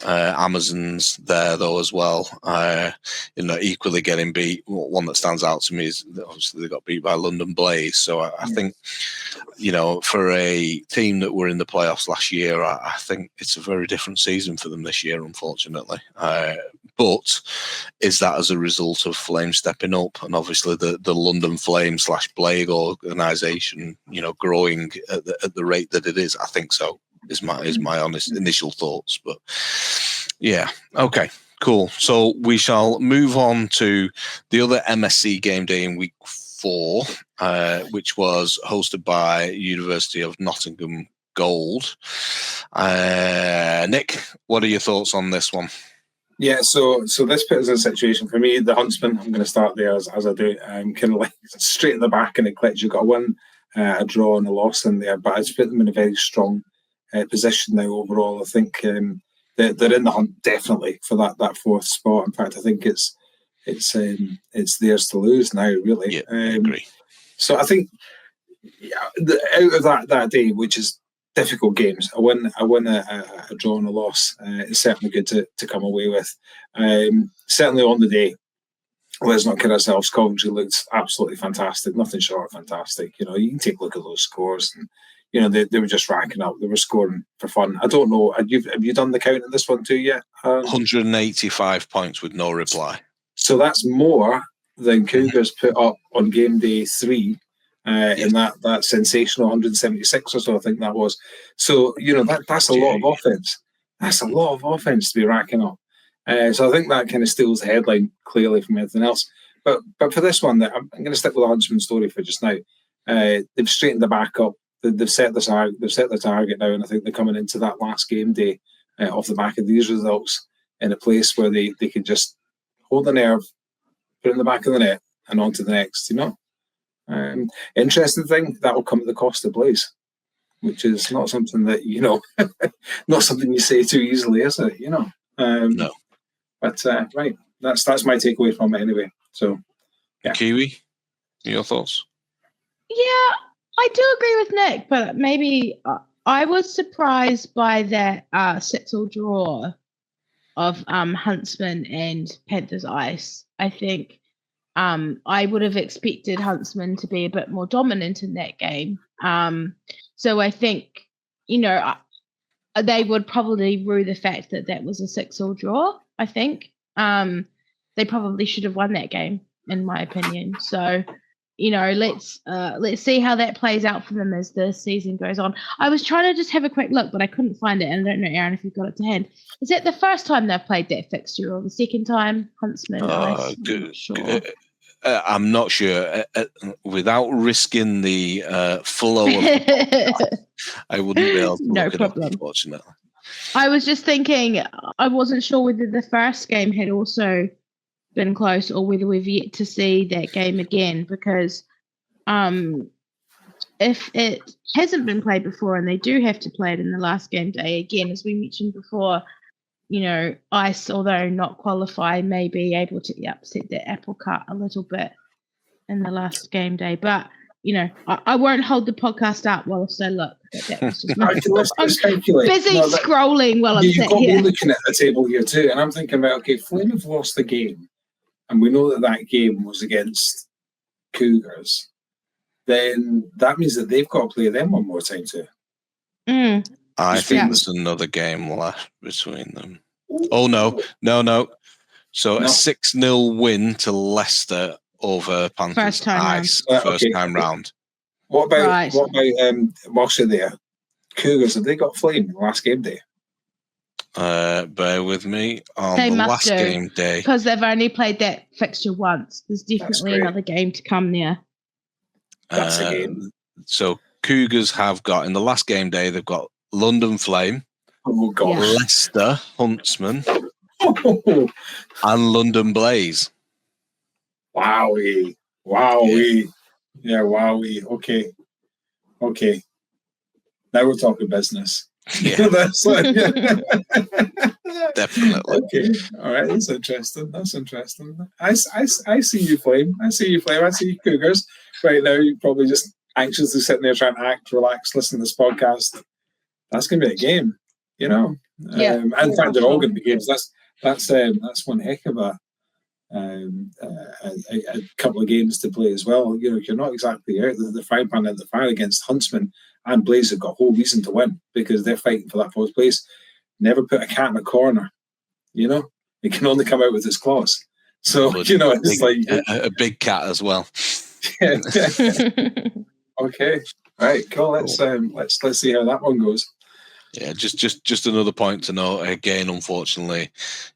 Amazons there, though, as well. Equally getting beat. One that stands out to me is obviously they got beat by London Blaze. So I think, for a team that were in the playoffs last year, I think it's a very different season for them this year, unfortunately. But is that as a result of Flame stepping up, and obviously the London Flame / Blague organisation, growing at the rate that it is? I think so. Is my honest initial thoughts. But yeah, okay, cool. So we shall move on to the other MSC game day in week 4, which was hosted by University of Nottingham Gold. Nick, what are your thoughts on this one? Yeah, so this puts us in a situation for me. The Huntsman, I'm going to start there as I do. Kind of like straight in the back, and it clicks. You've got a win, a draw, and a loss in there, but it's put them in a very strong position now overall. I think they're in the hunt definitely for that 4th spot. In fact, I think it's theirs to lose now. Really, yeah, I agree. So I think out of that day, which is difficult games, a win, a draw, and a loss, it's certainly good to come away with. Certainly on the day, let's not kid ourselves, Coventry looked absolutely fantastic, nothing short of fantastic. You can take a look at those scores, and they were just racking up. They were scoring for fun. I don't know, have you done the count of this one too yet? 185 points with no reply. So that's more than Cougars put up on game day 3. In that sensational 176 or so, I think that was. So, that's a lot of offence. That's a lot of offence to be racking up. So I think that kind of steals the headline clearly from everything else. But for this one, I'm going to stick with the Huntsman story for just now. They've straightened the back up. They've set the target now, and I think they're coming into that last game day off the back of these results in a place where they can just hold the nerve, put it in the back of the net, and on to the next, Interesting thing, that will come at the cost of Blaze, which is not something that, not something you say too easily, is it? No. But, right, that's my takeaway from it anyway. So, yeah. Kiwi, your thoughts? Yeah, I do agree with Nick, but maybe I was surprised by that 6-all draw of Huntsman and Panthers Ice. I think I would have expected Huntsman to be a bit more dominant in that game. So I think, they would probably rue the fact that was a 6-all draw, I think. They probably should have won that game, in my opinion. So, let's see how that plays out for them as the season goes on. I was trying to just have a quick look, but I couldn't find it. And I don't know, Aaron, if you've got it to hand. Is it the first time they've played that fixture or the second time, Huntsman? I'm not sure. Without risking the flow of I wouldn't be able to look it up, unfortunately. I was just thinking, I wasn't sure whether the first game had also been close or whether we've yet to see that game again, because if it hasn't been played before and they do have to play it in the last game day again, as we mentioned before, Ice, although not qualify, may be able to upset the apple cart a little bit in the last game day. But, I won't hold the podcast up while I say, look, that was just I'm busy scrolling while I'm sitting here. You've got me looking at the table here too, and I'm thinking about, okay, Flame have lost the game, and we know that game was against Cougars. Then that means that they've got to play them one more time too. I think there's another game left between them. Oh, no. So a 6-0 win to Leicester over Panthers Ice first time round. What about whilst you're there, Cougars, have they got Flame last game day? Bear with me. On the last game day. Because they've only played that fixture once. There's definitely another game to come there. That's a game. So Cougars have got, in the last game day, they've got London Flame, Leicester Huntsman, and London Blaze. Wowie. Yeah, wowie. Okay. Now we're talking business. Yeah. Definitely. Okay. All right. That's interesting. I see you, Flame. I see you, Cougars. Right now, you're probably just anxiously sitting there trying to act, relax, listen to this podcast. That's going to be a game, In fact, they're all going to be games. That's one heck of a couple of games to play as well. You're not exactly out the frying pan in the fire against Huntsman, and Blaze have got whole reason to win because they're fighting for that fourth place. Never put a cat in a corner, it can only come out with its claws. So it's a big cat as well. Yeah. Okay. Right. Cool. Let's see how that one goes. Yeah, just another point to note. Again, unfortunately,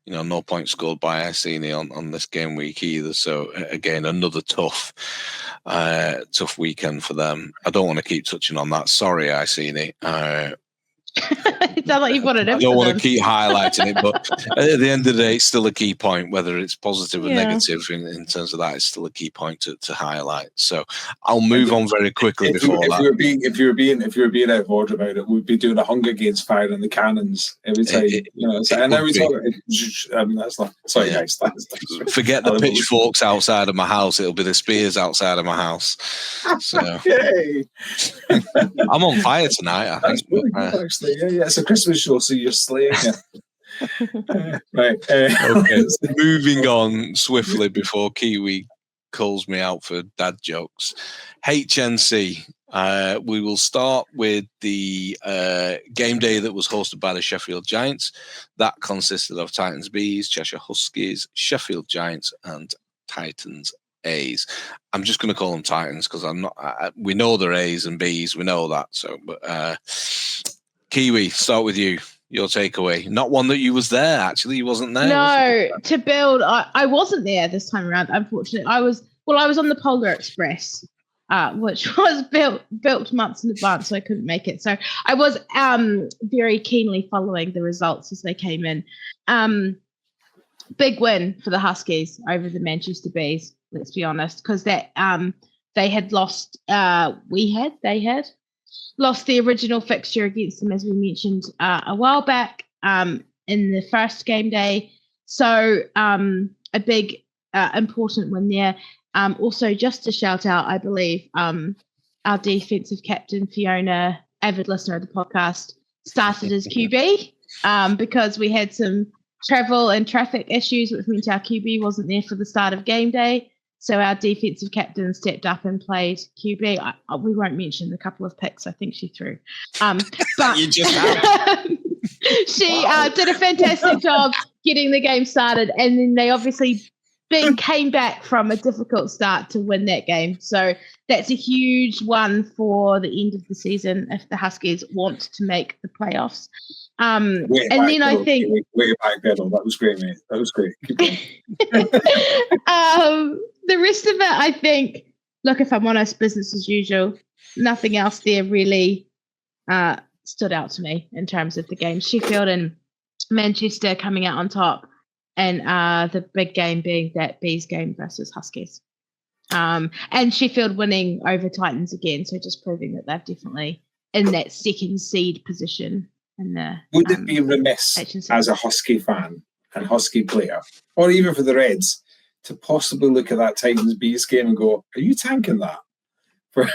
no points scored by Iceni on this game week either. So again, another tough weekend for them. I don't want to keep touching on that. Sorry, Iceni. It sounds like you've got it. I don't want to keep highlighting it, but at the end of the day, it's still a key point. Whether it's positive or negative in terms of that, it's still a key point to highlight. So I'll move on very quickly if before that. If you were being out of order about it, we'd be doing a Hunger Games firing the cannons every time. That's not. Sorry, guys. Forget the pitchforks outside of my house. It'll be the spears outside of my house. So I'm on fire tonight. I think. Really good, actually. Yeah, it's a Christmas show, so you're slaying it. Right. Okay. Moving on swiftly before Kiwi calls me out for dad jokes. HNC. We will start with the game day that was hosted by the Sheffield Giants. That consisted of Titans Bs, Cheshire Huskies, Sheffield Giants, and Titans A's. I'm just going to call them Titans because I'm not. We know they're A's and Bs. We know that. So, but Kiwi, start with you. Your takeaway. Not one that you was there. Actually, you wasn't there. No, to build. I wasn't there this time around. Unfortunately, I was on the Polar Express, which was built months in advance, so I couldn't make it. So I was very keenly following the results as they came in. Big win for the Huskies over the Manchester Bees. Let's be honest, because that they had lost. They had lost the original fixture against them, as we mentioned a while back in the first game day. So a big important win there. Also, just to shout out, I believe our defensive captain, Fiona, avid listener of the podcast, started as QB because we had some travel and traffic issues, which meant our QB wasn't there for the start of game day. So our defensive captain stepped up and played QB. We won't mention the couple of picks I think she threw. But you just have. She did a fantastic job getting the game started. And then they obviously came back from a difficult start to win that game. So that's a huge one for the end of the season if the Huskies want to make the playoffs. I think way back pedal. That was great, mate. That was great. Keep going. The rest of it, I think, look, if I'm honest, business as usual. Nothing else there really stood out to me in terms of the game. Sheffield and Manchester coming out on top, and the big game being that Bees game versus Huskies. And Sheffield winning over Titans again, so just proving that they're definitely in that second seed position. Would it be remiss as a Husky fan and Husky player, or even for the Reds, to possibly look at that Titans Bees game and go, "Are you tanking that for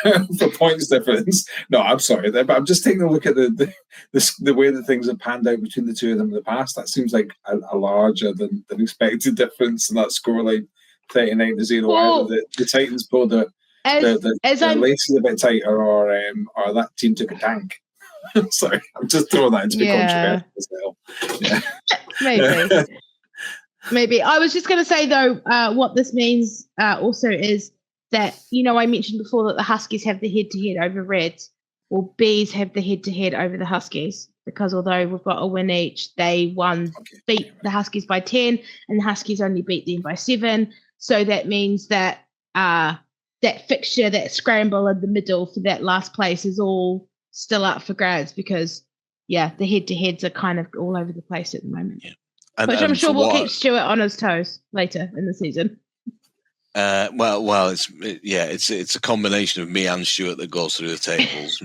points difference?" No, I'm sorry, but I'm just taking a look at the way that things have panned out between the two of them in the past. That seems like a larger than expected difference in that scoreline, 39-0. Well, either the Titans pulled the laces a bit tighter, or that team took a tank. Sorry, I'm just throwing that into the controversy as well. Yeah. Maybe. I was just going to say, though, what this means also is that, I mentioned before that the Huskies have the head-to-head over Reds. Well, Bees have the head-to-head over the Huskies, because although we've got a win each, they beat the Huskies by 10, and the Huskies only beat them by 7. So that means that that fixture, that scramble in the middle for that last place is all still up for grabs, because the head-to-heads are kind of all over the place at the moment. Yeah. Which I'm sure will keep Stuart on his toes later in the season. It's a combination of me and Stuart that goes through the tables.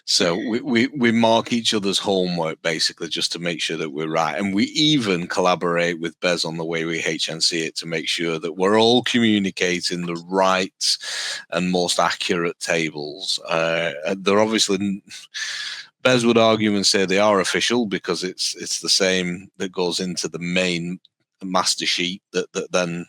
So we mark each other's homework basically just to make sure that we're right, and we even collaborate with Bez on the way we HNC it to make sure that we're all communicating the right and most accurate tables. They're obviously. Bez would argue and say they are official because it's the same that goes into the main master sheet that then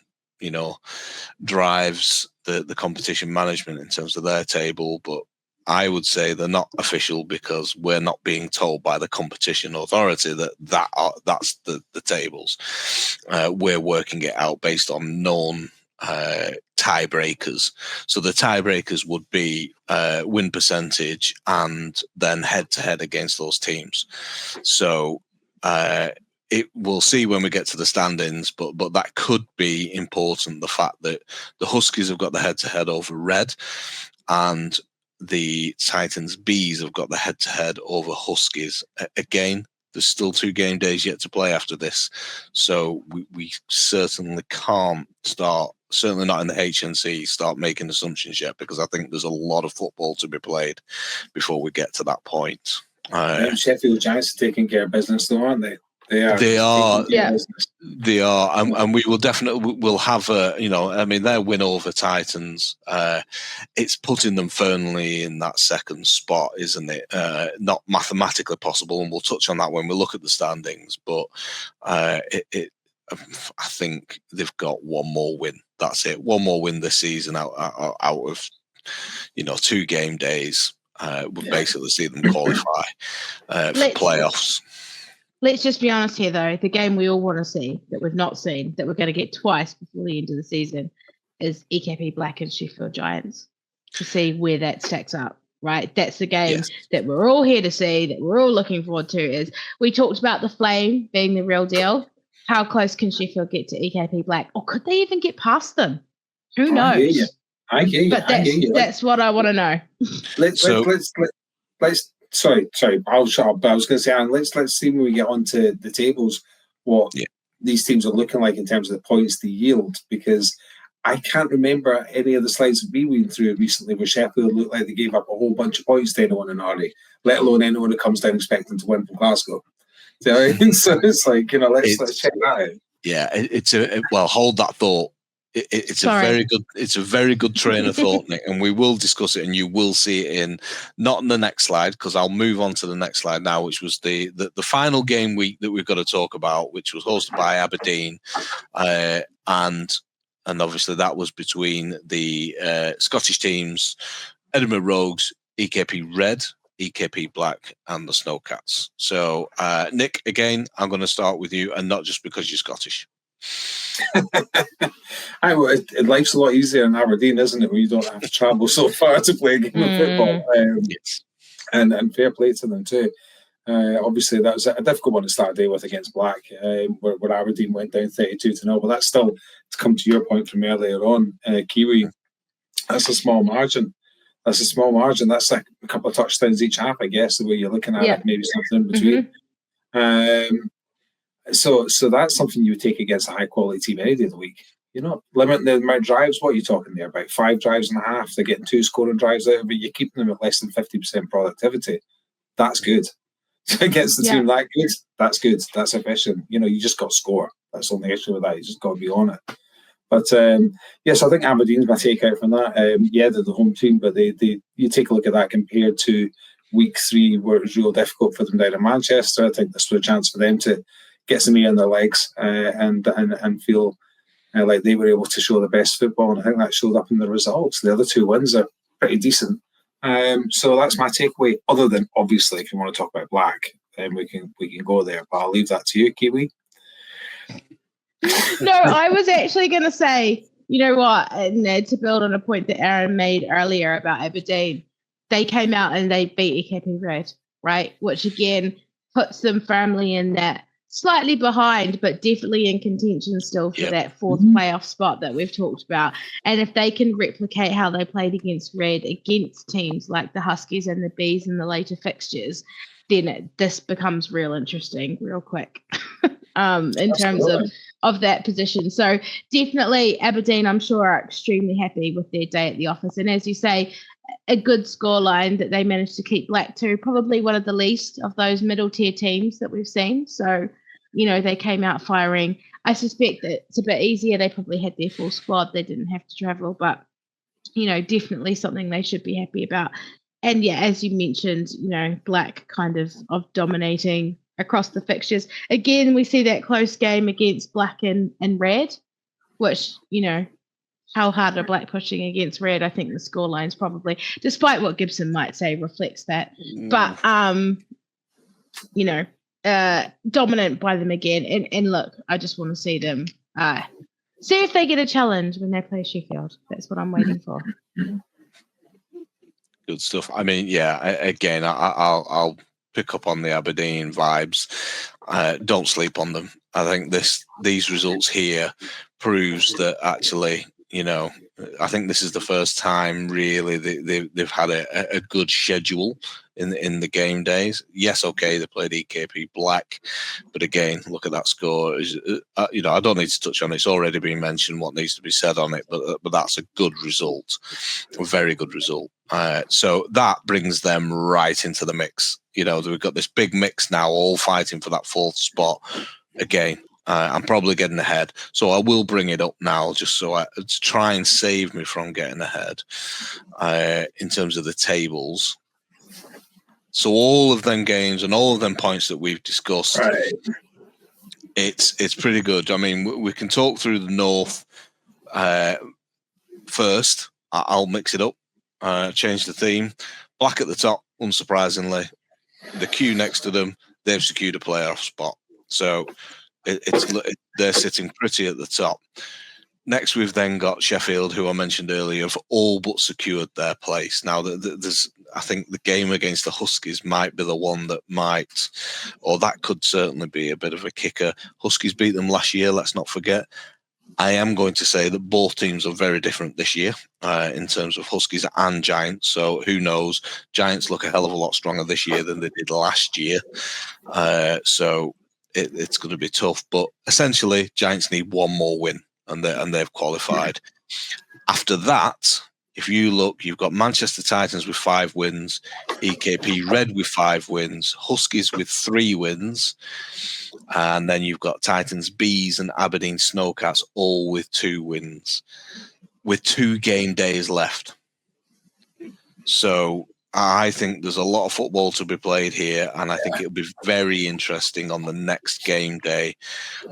drives the competition management in terms of their table. But I would say they're not official because we're not being told by the competition authority that's the tables. We're working it out based on known tiebreakers. So the tiebreakers would be win percentage and then head-to-head against those teams. So we'll see when we get to the standings, but that could be important, the fact that the Huskies have got the head-to-head over Red, and the Titans Bees have got the head-to-head over Huskies. Again, there's still 2 game days yet to play after this, so we certainly can't start, certainly not in the HNC, start making assumptions yet, because I think there's a lot of football to be played before we get to that point. Sheffield Giants are taking care of business though, aren't they? They are, and we will definitely will have their win over Titans. It's putting them firmly in that second spot, isn't it? Not mathematically possible, and we'll touch on that when we look at the standings. But I think they've got one more win. That's it. One more win this season out of 2 game days. We'll basically see them qualify for playoffs. Let's just be honest here, though. The game we all want to see, that we've not seen, that we're going to get twice before the end of the season, is EKP Black and Sheffield Giants, to see where that stacks up, right? That's the game that we're all here to see, that we're all looking forward to. Is we talked about the Flame being the real deal. How close can Sheffield get to EKP Black? Or could they even get past them? Who knows? I hear you. But that's what I want to know. Let's Sorry, I'll shut up. But I was going to say, Aaron, let's see when we get onto the tables what these teams are looking like in terms of the points they yield, because I can't remember any of the slides that we went through recently where Sheffield looked like they gave up a whole bunch of points to anyone in Arran, let alone anyone who comes down expecting to win from Glasgow. So it's like, let's check that out. Yeah, hold that thought. It's a very good train of thought, Nick, and we will discuss it, and you will see it not in the next slide, because I'll move on to the next slide now, which was the final game week that we've got to talk about, which was hosted by Aberdeen, and obviously that was between the Scottish teams, Edinburgh Rogues, EKP Red, EKP Black, and the Snowcats. So, Nick, again, I'm going to start with you, and not just because you're Scottish. Life's a lot easier in Aberdeen, isn't it, when you don't have to travel so far to play a game of football. And fair play to them too. Obviously, that was a difficult one to start the day with against Black, where Aberdeen went down 32-0. But that's still, to come to your point from earlier on, Kiwi, that's a small margin. That's like a couple of touchdowns each half, I guess, the way you're looking at it, maybe something in between. So that's something you would take against a high-quality team any day of the week. Limit the amount of drives. What are you talking there? About 5 drives and a half. They're getting 2 scoring drives out of it. You're keeping them at less than 50% productivity. That's good. Against the team that good, that's good. That's efficient. You just got to score. That's the only issue with that. You just got to be on it. But, yes, I think Aberdeen's my takeout from that. They're the home team, but you take a look at that compared to week 3, where it was real difficult for them down in Manchester. I think this was a chance for them to get some air in their legs and feel like they were able to show the best football, and I think that showed up in the results. The other 2 wins are pretty decent. So that's my takeaway, other than, obviously, if you want to talk about Black, then we can go there, but I'll leave that to you, Kiwi. No, I was actually going to say, you know what, Ned, to build on a point that Arran made earlier about Aberdeen, they came out and they beat EKP Red, right? Which, again, puts them firmly in that slightly behind, but definitely in contention still for that 4th playoff spot that we've talked about. And if they can replicate how they played against Red, against teams like the Huskies and the Bees in the later fixtures, then this becomes real interesting real quick in terms of that position. So definitely Aberdeen, I'm sure, are extremely happy with their day at the office. And as you say, a good scoreline that they managed to keep Black to, probably one of the least of those middle tier teams that we've seen. So, they came out firing. I suspect that it's a bit easier. They probably had their full squad. They didn't have to travel, but, definitely something they should be happy about. And as you mentioned, Black kind of dominating across the fixtures. Again, we see that close game against Black and Red, which, how hard are Black pushing against Red? I think the scoreline's probably, despite what Gibson might say, reflects that. But dominant by them again. And look, I just want to see them see if they get a challenge when they play Sheffield. That's what I'm waiting for. Good stuff. I mean, again, I'll pick up on the Aberdeen vibes. Don't sleep on them. I think these results here proves that actually, I think this is the first time really they've had a good schedule in the game days. Yes, okay, they played EKP Black, but again, look at that score. I don't need to touch on it. It's already been mentioned what needs to be said on it, but that's a good result, a very good result. So that brings them right into the mix. We've got this big mix now, all fighting for that fourth spot. Again, I'm probably getting ahead, so I will bring it up now just to try and save me from getting ahead in terms of the tables. So all of them games and all of them points that we've discussed, right, it's pretty good. I mean, we can talk through the North first. I'll mix it up, change the theme. Black at the top, unsurprisingly. The Q next to them, they've secured a playoff spot. So they're sitting pretty at the top. Next, we've then got Sheffield, who I mentioned earlier, have all but secured their place. Now, I think the game against the Huskies might be the one that might, or that could certainly be a bit of a kicker. Huskies beat them last year, let's not forget. I am going to say that both teams are very different this year in terms of Huskies and Giants. So who knows? Giants look a hell of a lot stronger this year than they did last year. So it's going to be tough. But essentially, Giants need one more win, and they've qualified. After that, if you look, you've got Manchester Titans with 5 wins, EKP Red with 5 wins, Huskies with 3 wins, and then you've got Titans Bees and Aberdeen Snowcats all with 2 wins, with 2 game days left. So I think there's a lot of football to be played here, and I think it'll be very interesting on the next game day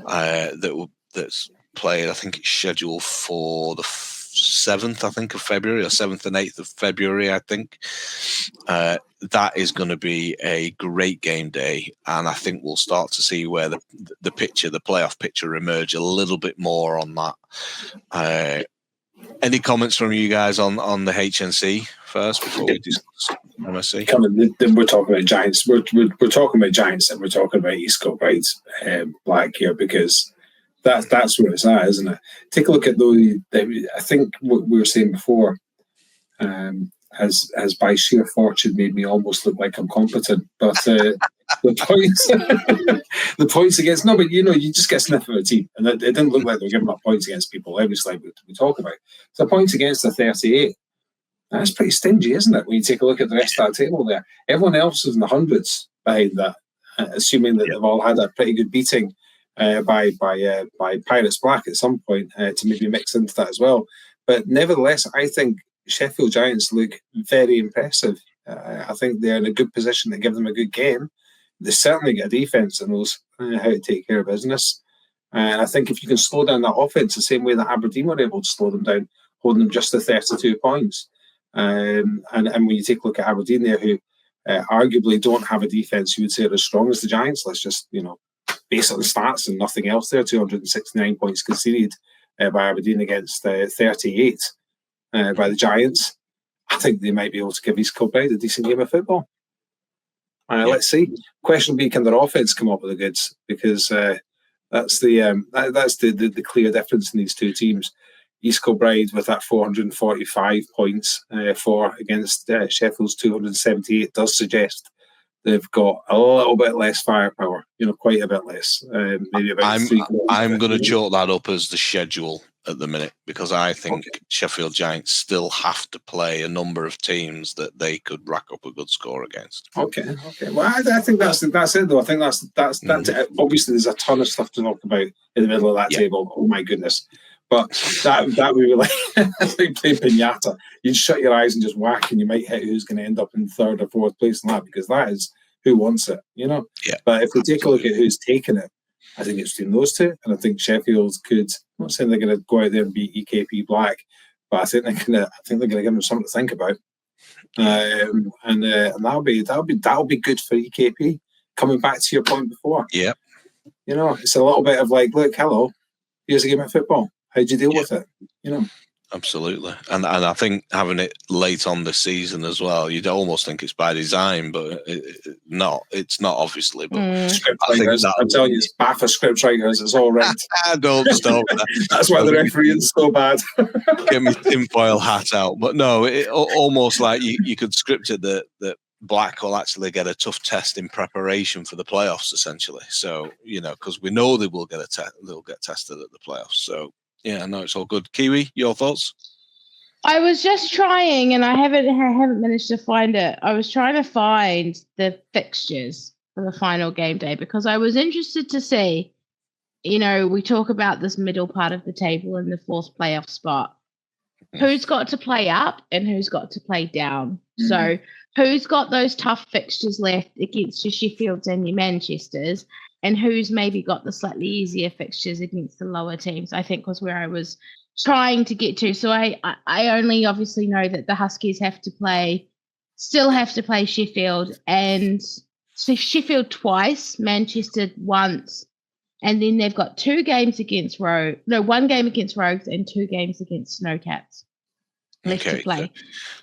that's played. I think it's scheduled for the 7th, I think, of February, or 7th and 8th of February, I think. That is going to be a great game day, and I think we'll start to see where the playoff picture emerge a little bit more on that. Any comments from you guys on the HNC first before we discuss MSC? We're talking about Giants. We're talking about Giants, and we're talking about East Kilbride Black here, because that's where it's at, isn't it? Take a look at I think what we were saying before has by sheer fortune made me almost look like I'm competent. But the points against, no, but you just get a sniff of a team, and it didn't look like they were giving up points against people every slide we talk about. So points against the 38, that's pretty stingy, isn't it? When you take a look at the rest of that table there, everyone else is in the hundreds behind that, assuming that they've all had a pretty good beating by Pirates Black at some point to maybe mix into that as well. But nevertheless, I think Sheffield Giants look very impressive. I think they're in a good position to give them a good game. They certainly get a defence that knows how to take care of business. And I think if you can slow down that offence the same way that Aberdeen were able to slow them down, holding them just to 32 points. And when you take a look at Aberdeen there, who arguably don't have a defence you would say are as strong as the Giants, let's just, based on the stats and nothing else there, 269 points conceded by Aberdeen against 38 by the Giants. I think they might be able to give East Kilbride a decent game of football. Let's see. Question will be, can their offense come up with the goods? Because that's the clear difference in these two teams. East Kilbride with that 445 points against Sheffield's 278 does suggest they've got a little bit less firepower, quite a bit less. Maybe about I'm going to chalk that up as the schedule at the minute, because I think Sheffield Giants still have to play a number of teams that they could rack up a good score against. Okay. Well, I think that's it, though. I think that's it. Obviously, there's a ton of stuff to talk about in the middle of that table. Oh my goodness! But that we were like playing pinata. You'd shut your eyes and just whack, and you might hit who's going to end up in 3rd or 4th place in that, because that is who wants it, Yeah. But if we take a look at who's taken it, I think it's between those two, and I think Sheffield could. I'm not saying they're going to go out there and beat EKP Black, but I think they're gonna give them something to think about. And that'll be good for EKP. Coming back to your point before, it's a little bit of like, look, hello, here's a game of football. How'd you deal with it? Absolutely, and I think having it late on the season as well, you'd almost think it's by design, but it's not obviously. But script writers, I'm telling you, it's bad for script writers. It's all right. Don't stop. That's why the referee is so bad. Get me tinfoil hat out, but no, it almost like you could script it that Black will actually get a tough test in preparation for the playoffs, essentially. So because we know they will get they'll get tested at the playoffs. So. Yeah, no, it's all good. Kiwi, your thoughts? I was just trying, and I haven't managed to find it. I was trying to find the fixtures for the final game day because I was interested to see, we talk about this middle part of the table in the fourth playoff spot. Who's got to play up and who's got to play down? So who's got those tough fixtures left against your Sheffields and your Manchesters? And who's maybe got the slightly easier fixtures against the lower teams, I think was where I was trying to get to. So I only obviously know that the Huskies still have to play Sheffield, and so Sheffield twice, Manchester once, and then they've got 2 games against one game against Rogues and 2 games against Snowcats left to play.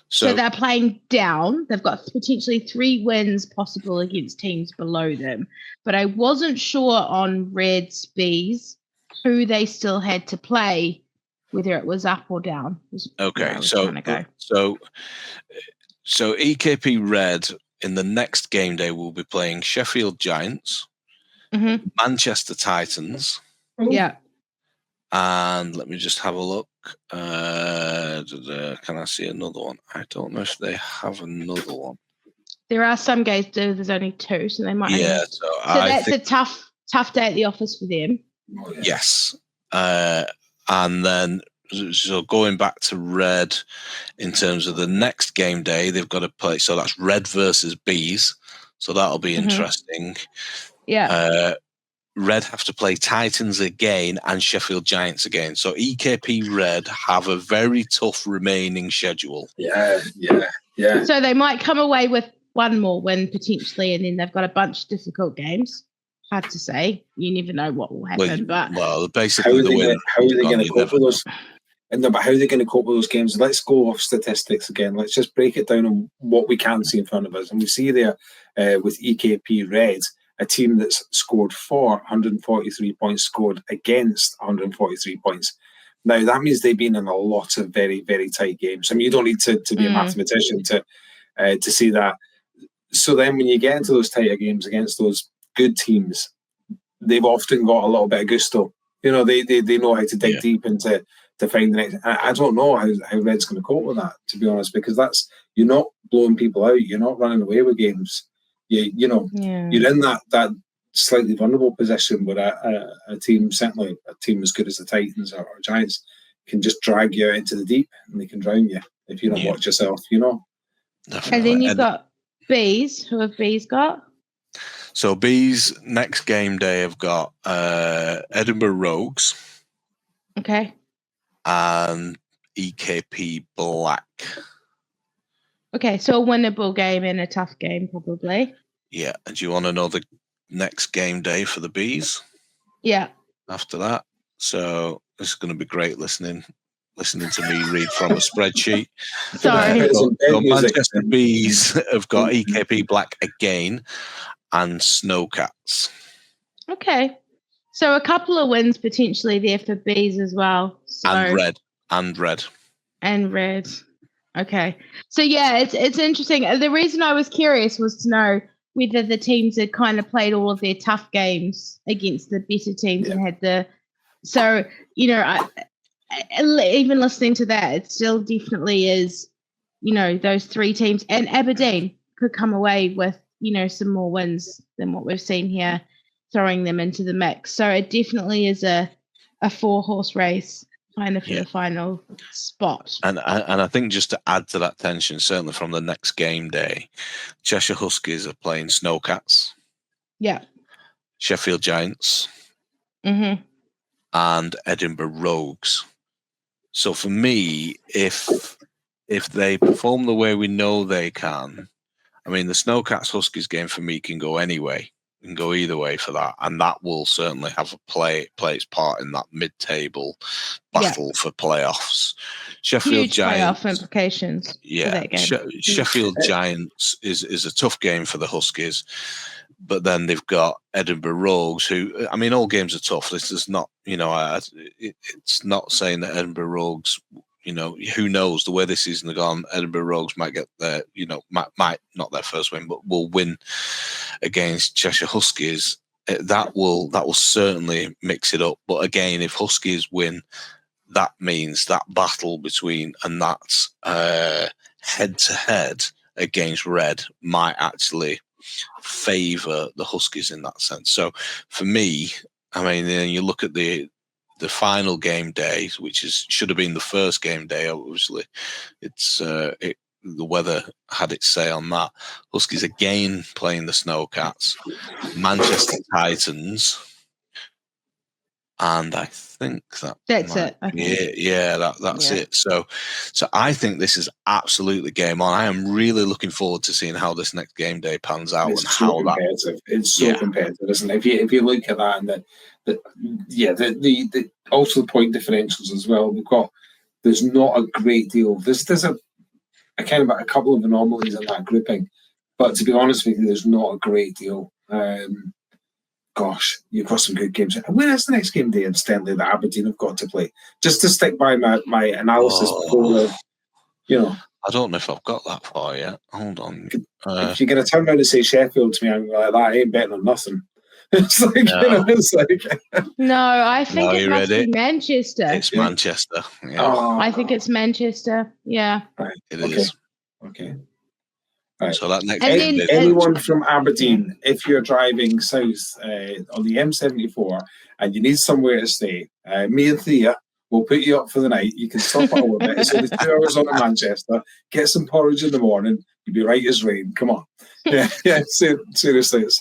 So they're playing down. They've got potentially 3 wins possible against teams below them. But I wasn't sure on Reds, Bees, who they still had to play, whether it was up or down. Okay, so EKP Red in the next game day will be playing Sheffield Giants, Manchester Titans. Yeah. And let me just have a look. Can I see another one? I don't know if they have another one. There are some games there's only 2, so they might. Yeah, so that's a tough day at the office for them. Yes, and then so going back to Red, in terms of the next game day, they've got to play. So that's Red versus Bees. So that'll be interesting. Yeah. Red have to play Titans again and Sheffield Giants again. So EKP Red have a very tough remaining schedule. Yeah. So they might come away with 1 more win potentially, and then they've got a bunch of difficult games. Hard to say. You never know what will happen. Well, basically, how are they going to cope with those? But how are they going to cope with those games? Let's go off statistics again. Let's just break it down on what we can see in front of us. And we see there with EKP Red, a team that's scored for 143 points, scored against 143 points. Now, that means they've been in a lot of very, very tight games. I mean, you don't need to be a mathematician to see that. So then when you get into those tighter games against those good teams, they've often got a little bit of gusto. They know how to dig deep into to find the next. I don't know how Red's going to cope with that, to be honest, because you're not blowing people out. You're not running away with games. You're in that slightly vulnerable position where a team, certainly a team as good as the Titans or Giants, can just drag you out into the deep and they can drown you if you don't watch yourself. Definitely. And then you've got Bees. Who have Bees got? So Bees next game day have got Edinburgh Rogues. Okay. And EKP Black. Okay, so a winnable game and a tough game, probably. Yeah. And do you want to know the next game day for the Bees? Yeah. After that. So this is going to be great listening to me read from a spreadsheet. Sorry. So Manchester Bees have got EKP Black again and Snowcats. Okay. So a couple of wins potentially there for Bees as well. So, And red. Okay. So yeah, it's interesting. The reason I was curious was to know whether the teams had kind of played all of their tough games against the better teams and had the. So even listening to that, it still definitely is. Those 3 teams and Aberdeen could come away with some more wins than what we've seen here, throwing them into the mix. So it definitely is a 4-horse race kind of for the final spot. And I think just to add to that tension, certainly from the next game day, Cheshire Huskies are playing Snowcats. Yeah. Sheffield Giants. And Edinburgh Rogues. So for me, if they perform the way we know they can, I mean, the Snowcats Huskies game for me can go anyway. Can go either way for that, and that will certainly have a play its part in that mid-table battle for playoffs. Sheffield Huge Giants playoff implications. Yeah, for that game. Sheffield Giants is a tough game for the Huskies, but then they've got Edinburgh Rogues, who, I mean, all games are tough. This is not, it's not saying that Edinburgh Rogues, who knows, the way this season has gone, Edinburgh Rogues might get their, might not their first win, but will win against Cheshire Huskies. That will certainly mix it up. But again, if Huskies win, that means that battle between, and that's head-to-head against Red might actually favour the Huskies in that sense. So for me, I mean, you look at the final game day, which should have been the first game day. Obviously, the weather had its say on that. Huskies again playing the Snowcats, Manchester Titans, and I think that's it. That's it. So I think this is absolutely game on. I am really looking forward to seeing how this next game day pans out it's so competitive, isn't it? If you look at that, and the also the point differentials as well. There's not a great deal. There's a kind of a couple of anomalies in that grouping, but to be honest with you, there's not a great deal. Gosh, you've got some good games. Where is the next game day, incidentally, that Aberdeen have got to play? Just to stick by my analysis before I don't know if I've got that far yet. Hold on. If you're going to turn around and say Sheffield to me, I'm like, that ain't betting on nothing. It's like, No, I think it must be Manchester. It's Manchester. Yeah. I think it's Manchester. Yeah. Right. It is. Okay. Right. So that next anyone from Aberdeen, if you're driving south on the M74 and you need somewhere to stay, me and Thea will put you up for the night. You can stop at a bit. It's only 2 hours on to Manchester. Get some porridge in the morning. You'll be right as rain. Come on. Yeah. Seriously, it's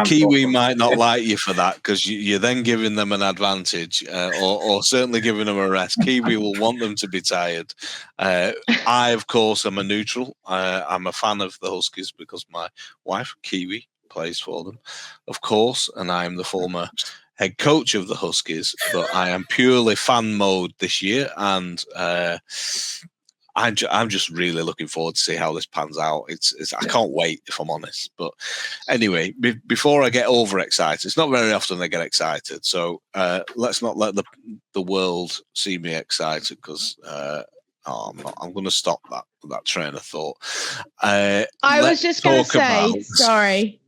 Kiwi might not like you for that, because you're then giving them an advantage, or certainly giving them a rest. Kiwi will want them to be tired. I, of course, am a neutral. I'm a fan of the Huskies because my wife, Kiwi, plays for them, of course, and I am the former head coach of the Huskies, but I am purely fan mode this year, and I'm just really looking forward to see how this pans out. I can't wait, if I'm honest. But anyway, before I get overexcited, it's not very often I get excited, so let's not let the world see me excited, because I'm going to stop that train of thought. I was just going to say, sorry,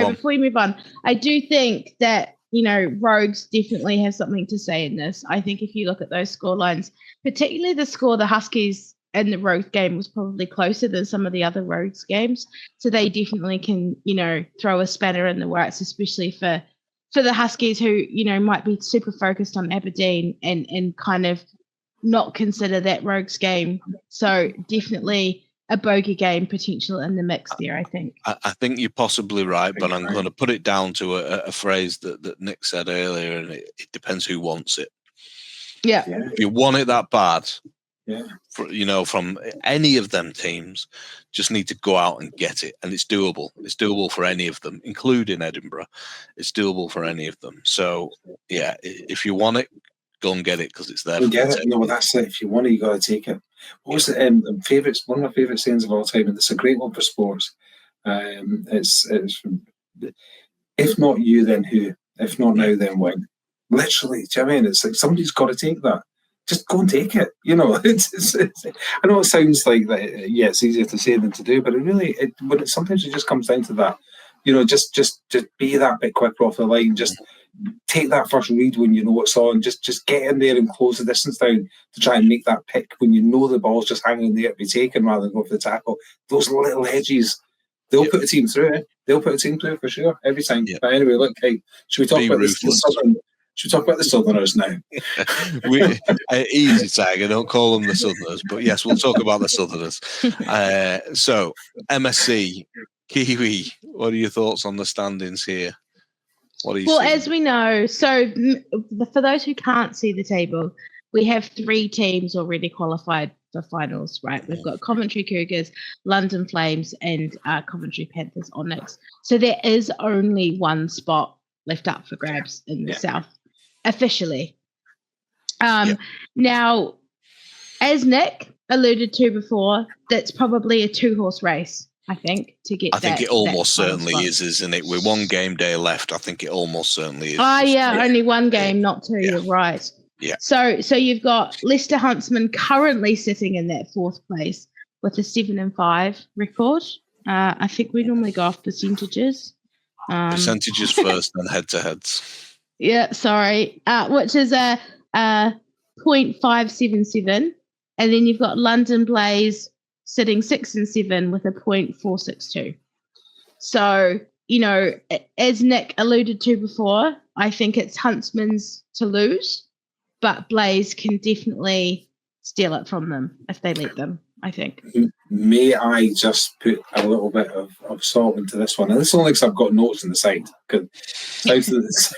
before we move on, I do think that Rogues definitely have something to say in this. I think if you look at those score lines, particularly the score the Huskies and the Rogues game was probably closer than some of the other Rogues games. So they definitely can, throw a spanner in the works, especially for the Huskies who, might be super focused on Aberdeen and kind of not consider that Rogues game. So definitely a bogey game potential in the mix there, I think. I think you're possibly right, but I'm going to put it down to a phrase that Nick said earlier, and it depends who wants it. Yeah. If you want it that bad, yeah, from any of them teams, just need to go out and get it, and it's doable. It's doable for any of them, including Edinburgh. It's doable for any of them. So yeah, if you want it, go and get it, because it's there. Get it. No, that's it. If you want it, you got to take it. What was the favourites? One of my favourite sayings of all time, and it's a great one for sports. It's if not you, then who? If not now, then when? Literally, do you know what I mean? It's like somebody's got to take that. Just go and take it. It's I know it sounds like that. Yeah, it's easier to say than to do, but sometimes it just comes down to that. Just be that bit quicker off the line. Just take that first read when you know what's on. Just get in there and close the distance down to try and make that pick when you know the ball's just hanging there to be taken rather than go for the tackle. Those little edges, they'll put a team through it. They'll put a team through it for sure every time. Yep. But anyway, look, hey, should we talk about the Southern? Should we talk about the Southerners now? Easy, Tiger. Don't call them the Southerners, but yes, we'll talk about the Southerners. So MSC, Kiwi, what are your thoughts on the standings here? What are you seeing? As we know, so for those who can't see the table, we have 3 teams already qualified for finals, right? We've got Coventry Cougars, London Flames, and Coventry Panthers Onyx. So there is only one spot left up for grabs in the South, officially. Now, as Nick alluded to before, that's probably a 2-horse race, I think, to get I think it almost certainly is, isn't it? With one game day left, I think it almost certainly is. Oh, yeah, only one game, not 2, you're right. Yeah. So you've got Leicester Huntsmen currently sitting in that 4th place with a 7-5 record. I think we normally go off percentages. Percentages first, then head-to-heads. Yeah, sorry. Which is a 0.577. And then you've got London Blaze sitting 6 and 7 with a 0.462. So, as Nick alluded to before, I think it's Huntsman's to lose, but Blaze can definitely steal it from them if they let them, I think. May I just put a little bit of salt into this one? And this is only because I've got notes on the side. It's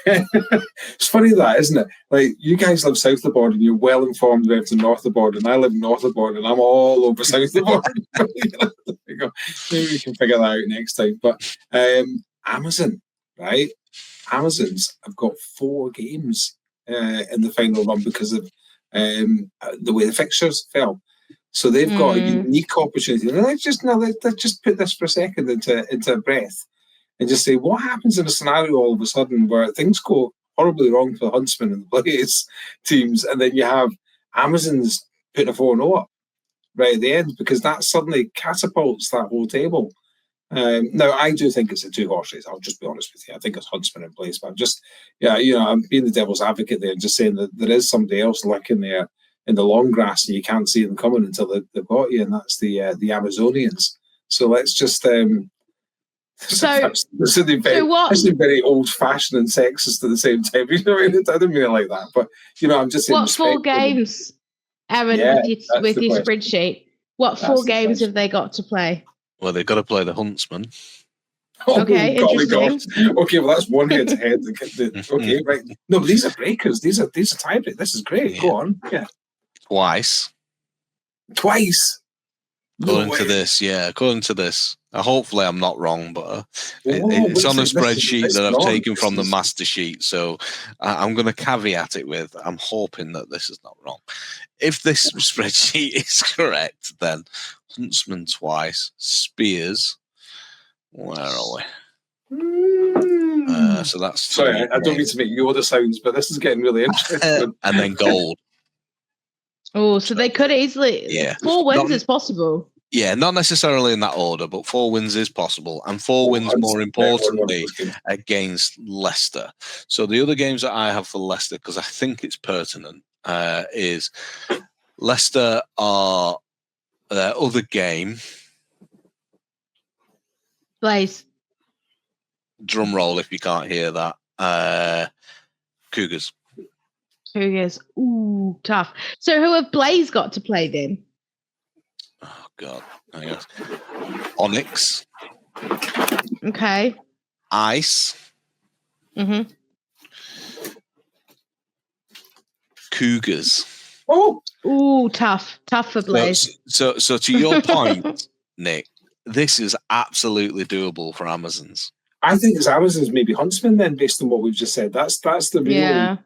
funny that, isn't it? Like, you guys live south of the border and you're well informed of everything north of the border, and I live north of the border and I'm all over south of the border. Maybe we can figure that out next time. But Amazon, right? Amazons have got 4 games in the final run because of the way the fixtures fell. So they've got a unique opportunity. And let's just put this for a second into breath and just say, what happens in a scenario all of a sudden where things go horribly wrong for the Huntsmen and the Blaze teams, and then you have Amazons putting a 4-0 up right at the end, because that suddenly catapults that whole table. Now, I do think it's a 2-horse race. I'll just be honest with you. I think it's Huntsman in Blaze, but I'm just, I'm being the devil's advocate there and just saying that there is somebody else lurking there in the long grass, and you can't see them coming until they've got you, and that's the Amazonians. So let's just this is very old-fashioned and sexist at the same time. You know, I didn't mean it like that, but I'm just saying. What 4 games, Arran, with your spreadsheet? What 4 games have they got to play? Well, they've got to play the Huntsmen. Okay, interesting. Okay, well, that's one head-to-head. Okay, right. No, but these are breakers. These are tiebreakers. This is great. Yeah. Go on. Yeah. Twice. According to this. Hopefully I'm not wrong, but it's on a spreadsheet that I've taken from the master sheet. So I'm going to caveat it with, I'm hoping that this is not wrong. If this spreadsheet is correct, then Huntsman twice, Spears. Where are we? So that's... Sorry, I don't mean to make Yoda sounds, but this is getting really interesting. And then gold. Oh, so they could easily... 4 wins is possible. Yeah, not necessarily in that order, but 4 wins is possible. And 4 wins, more importantly, against Leicester. So the other games that I have for Leicester, because I think it's pertinent, is Leicester are their other game. Blaze. Drum roll if you can't hear that. Cougars. Ooh, tough. So who have Blaze got to play then? Oh, God. I guess. Onyx. Okay. Ice. Mm-hmm. Cougars. Oh! Ooh, tough. Tough for Blaze. So to your point, Nick, this is absolutely doable for Amazons. I think it's Amazons, maybe Huntsman then, based on what we've just said. That's the real... Yeah.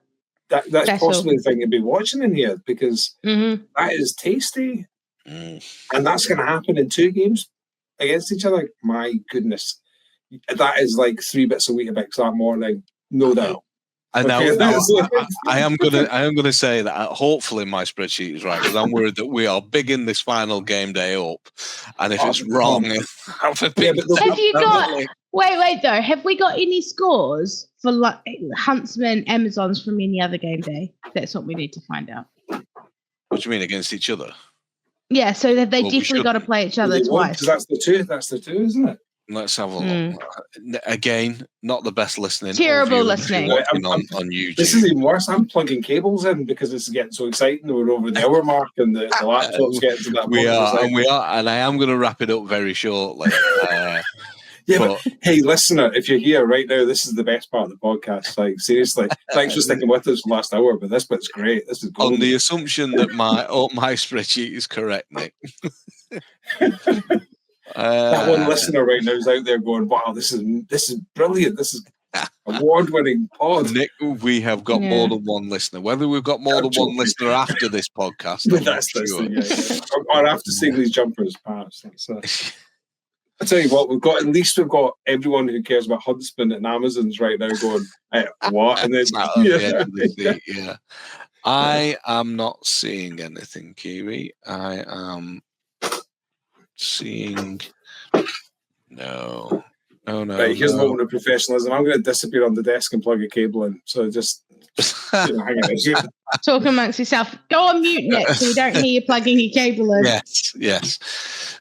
That's possibly the thing to be watching in here, because that is tasty. And that's going to happen in 2 games against each other. My goodness. That is like 3 bits of Weetabix that morning. No doubt. And now I am gonna say that hopefully my spreadsheet is right, because I'm worried that we are bigging this final game day up, and if it's wrong, have you got? Wait though. Have we got any scores for like Huntsman Amazons from any other game day? That's what we need to find out. What do you mean, against each other? Yeah, so they definitely got to play each other twice. That's the two, isn't it? Let's have a look. Again, not the best listening. Terrible listening. On YouTube. This is even worse. I'm plugging cables in because it's getting so exciting. We're over the hour mark and the laptop's getting to that point. We are, and I am going to wrap it up very shortly. Yeah, but hey, listener, if you're here right now, this is the best part of the podcast. Like, seriously, thanks for sticking with us for the last hour, but this bit's great. This is golden. On the assumption that my spreadsheet is correct, Nick. That one listener right now is out there going, wow, this is brilliant. This is award-winning pod. Nick, we have got more than one listener. Whether we've got more than one listener after this podcast, I'm not sure. Or after seeing these jumpers, perhaps. I tell you what, we've got everyone who cares about Huntsman and Amazons right now going, what? And then I am not seeing anything, Kiwi. I am seeing no. Right, here's a moment of professionalism. I'm going to disappear on the desk and plug a cable in. So just hang on. Talk amongst yourself. Go on mute, Nick, so we don't hear you plugging your cable in. Yes.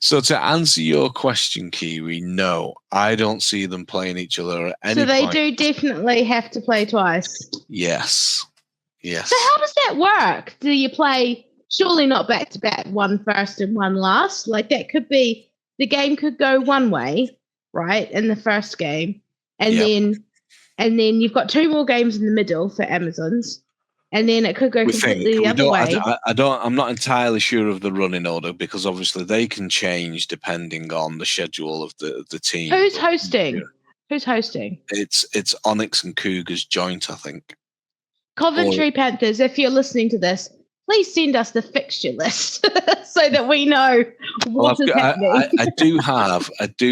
So to answer your question, Kiwi, no, I don't see them playing each other at any point. So they do definitely have to play twice? Yes. So how does that work? Do you play, surely not back-to-back, one first and one last? Like that could be, the game could go one way, right, in the first game, and then you've got two more games in the middle for Amazons, and then it could go completely the other way. I'm not entirely sure of the running order because obviously they can change depending on the schedule of the team. Who's hosting? Who's hosting? It's Onyx and Cougars joint, I think. Coventry Panthers, if you're listening to this, please send us the fixture list so that we know what is happening. I do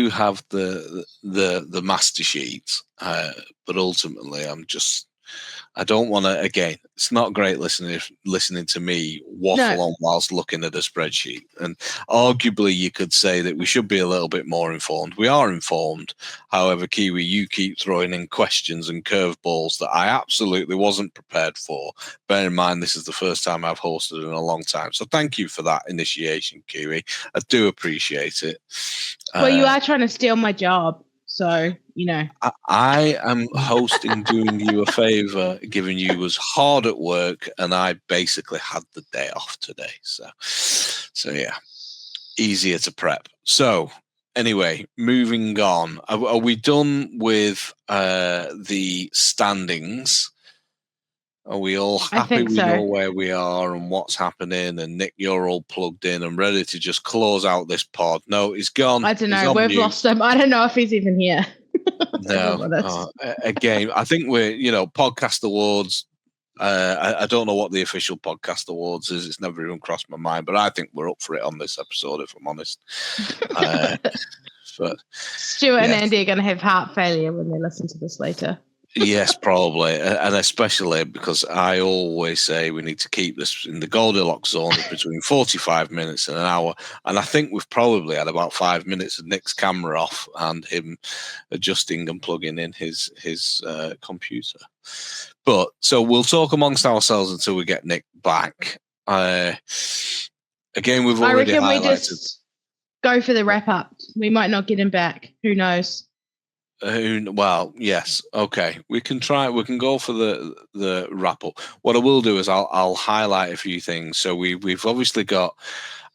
have the master sheet, but ultimately I don't want to. Again, it's not great listening to me waffle on whilst looking at a spreadsheet. And arguably, you could say that we should be a little bit more informed. We are informed, however, Kiwi, you keep throwing in questions and curveballs that I absolutely wasn't prepared for. Bear in mind, this is the first time I've hosted in a long time, so thank you for that initiation, Kiwi. I do appreciate it. Well, you are trying to steal my job. So, I am hosting, doing you a favour, given you was hard at work, and I basically had the day off today. So yeah, easier to prep. So anyway, moving on. Are we done with the standings? Are we all happy we know where we are and what's happening? And Nick, you're all plugged in and ready to just close out this pod. No, he's gone. I don't know. We've lost him. I don't know if he's even here. No. Again, I think we're, podcast awards. I don't know what the official podcast awards is. It's never even crossed my mind, but I think we're up for it on this episode, if I'm honest. But Stuart and Andy are going to have heart failure when they listen to this later. Yes, probably, and especially because I always say we need to keep this in the Goldilocks zone between 45 minutes and an hour, and I think we've probably had about 5 minutes of Nick's camera off and him adjusting and plugging in his computer. But so we'll talk amongst ourselves until we get Nick back. Again, we've already highlighted. We just go for the wrap up. We might not get him back. Who knows? Well, yes. Okay, we can try. We can go for the wrap up. What I will do is I'll highlight a few things. So we've obviously got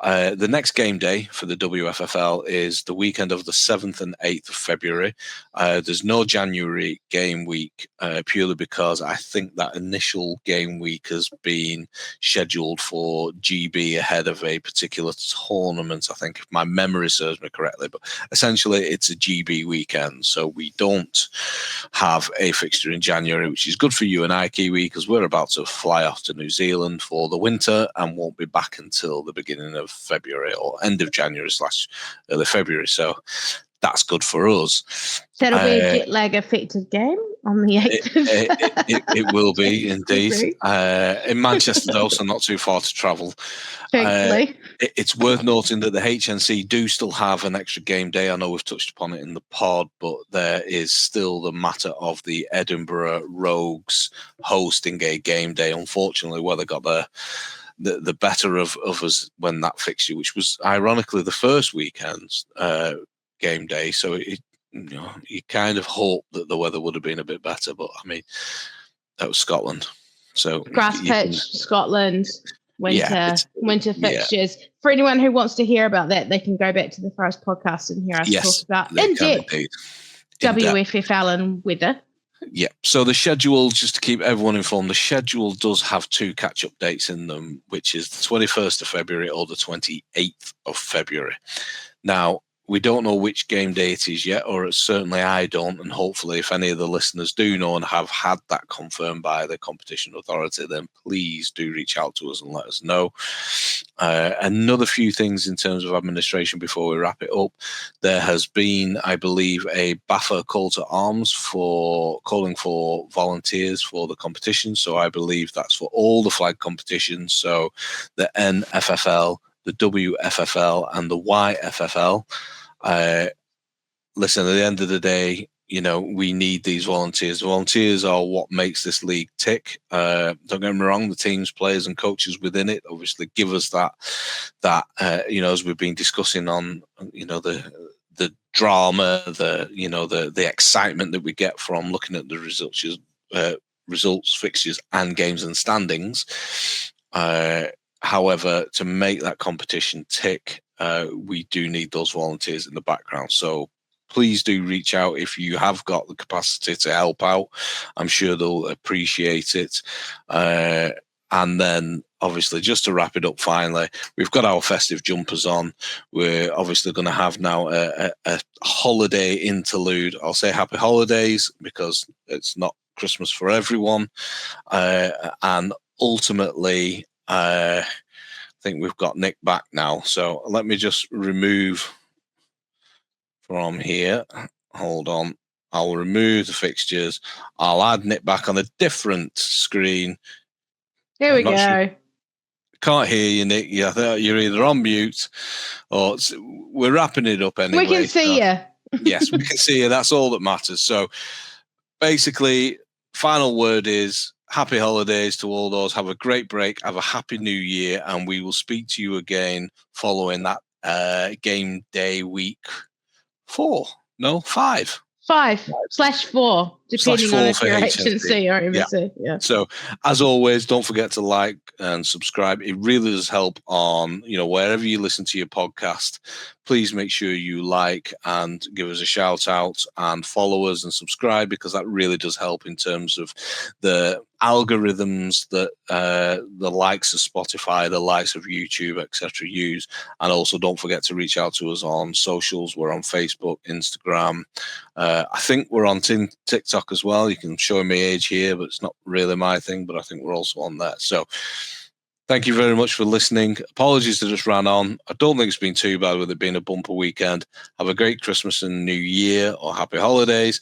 the next game day for the WFFL is the weekend of the 7th and 8th of February. There's no January game week purely because I think that initial game week has been scheduled for GB ahead of a particular tournament, I think, if my memory serves me correctly. But essentially, it's a GB weekend, so we don't have a fixture in January, which is good for you and I, Kiwi, because we're about to fly off to New Zealand for the winter and won't be back until the beginning of February or end of January / early February. So that's good for us. That'll be a jet lag affected game on the 8th. It will be indeed. In Manchester, though, so not too far to travel. It's worth noting that the HNC do still have an extra game day. I know we've touched upon it in the pod, but there is still the matter of the Edinburgh Rogues hosting a game day. Unfortunately, where they got the better of us when that fixture, which was ironically the first weekend's game day. So you kind of hope that the weather would have been a bit better, but I mean that was Scotland, so grass pitch, Scotland. winter fixtures. For anyone who wants to hear about that, they can go back to the first podcast and hear us talk about in depth WFFL and weather. Yeah. So the schedule, just to keep everyone informed, the schedule does have 2 catch-up dates in them, which is the 21st of February or the 28th of February. Now, we don't know which game day it is yet, or certainly I don't, and hopefully if any of the listeners do know and have had that confirmed by the competition authority, then please do reach out to us and let us know. Another few things in terms of administration before we wrap it up. There has been, I believe, a BAFA call to arms for calling for volunteers for the competition. So I believe that's for all the flag competitions. So the NFFL, the WFFL and the YFFL. Listen, at the end of the day, we need these volunteers. Volunteers are what makes this league tick. Don't get me wrong, the teams, players and coaches within it obviously give us that as we've been discussing on, the drama, the excitement that we get from looking at the results, fixtures and games and standings. However, to make that competition tick, we do need those volunteers in the background. So please do reach out if you have got the capacity to help out. I'm sure they'll appreciate it. And then, obviously, just to wrap it up finally, we've got our festive jumpers on. We're obviously going to have now a holiday interlude. I'll say happy holidays because it's not Christmas for everyone. And ultimately, I think we've got Nick back now. So let me just remove from here. Hold on. I'll remove the fixtures. I'll add Nick back on a different screen. Here we go. Sure. Can't hear you, Nick. Yeah, you're either on mute or we're wrapping it up anyway. We can see you. Yes, we can see you. That's all that matters. So basically, final word is happy holidays to all those. Have a great break. Have a happy new year. And we will speak to you again following that game day week 5. 5/4, depending on if you're HNC or MSC. Yeah. So, as always, don't forget to like and subscribe. It really does help on, wherever you listen to your podcast. Please make sure you like and give us a shout out and follow us and subscribe, because that really does help in terms of the algorithms that the likes of Spotify, the likes of YouTube, etc. use. And also don't forget to reach out to us on socials. We're on Facebook, Instagram. I think we're on TikTok as well. You can show me age here, but it's not really my thing, but I think we're also on there. So thank you very much for listening. Apologies that just ran on. I don't think it's been too bad with it being a bumper weekend. Have a great Christmas and New Year, or happy holidays,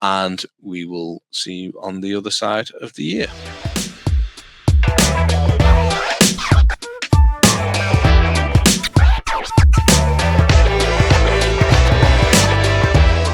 and we will see you on the other side of the year.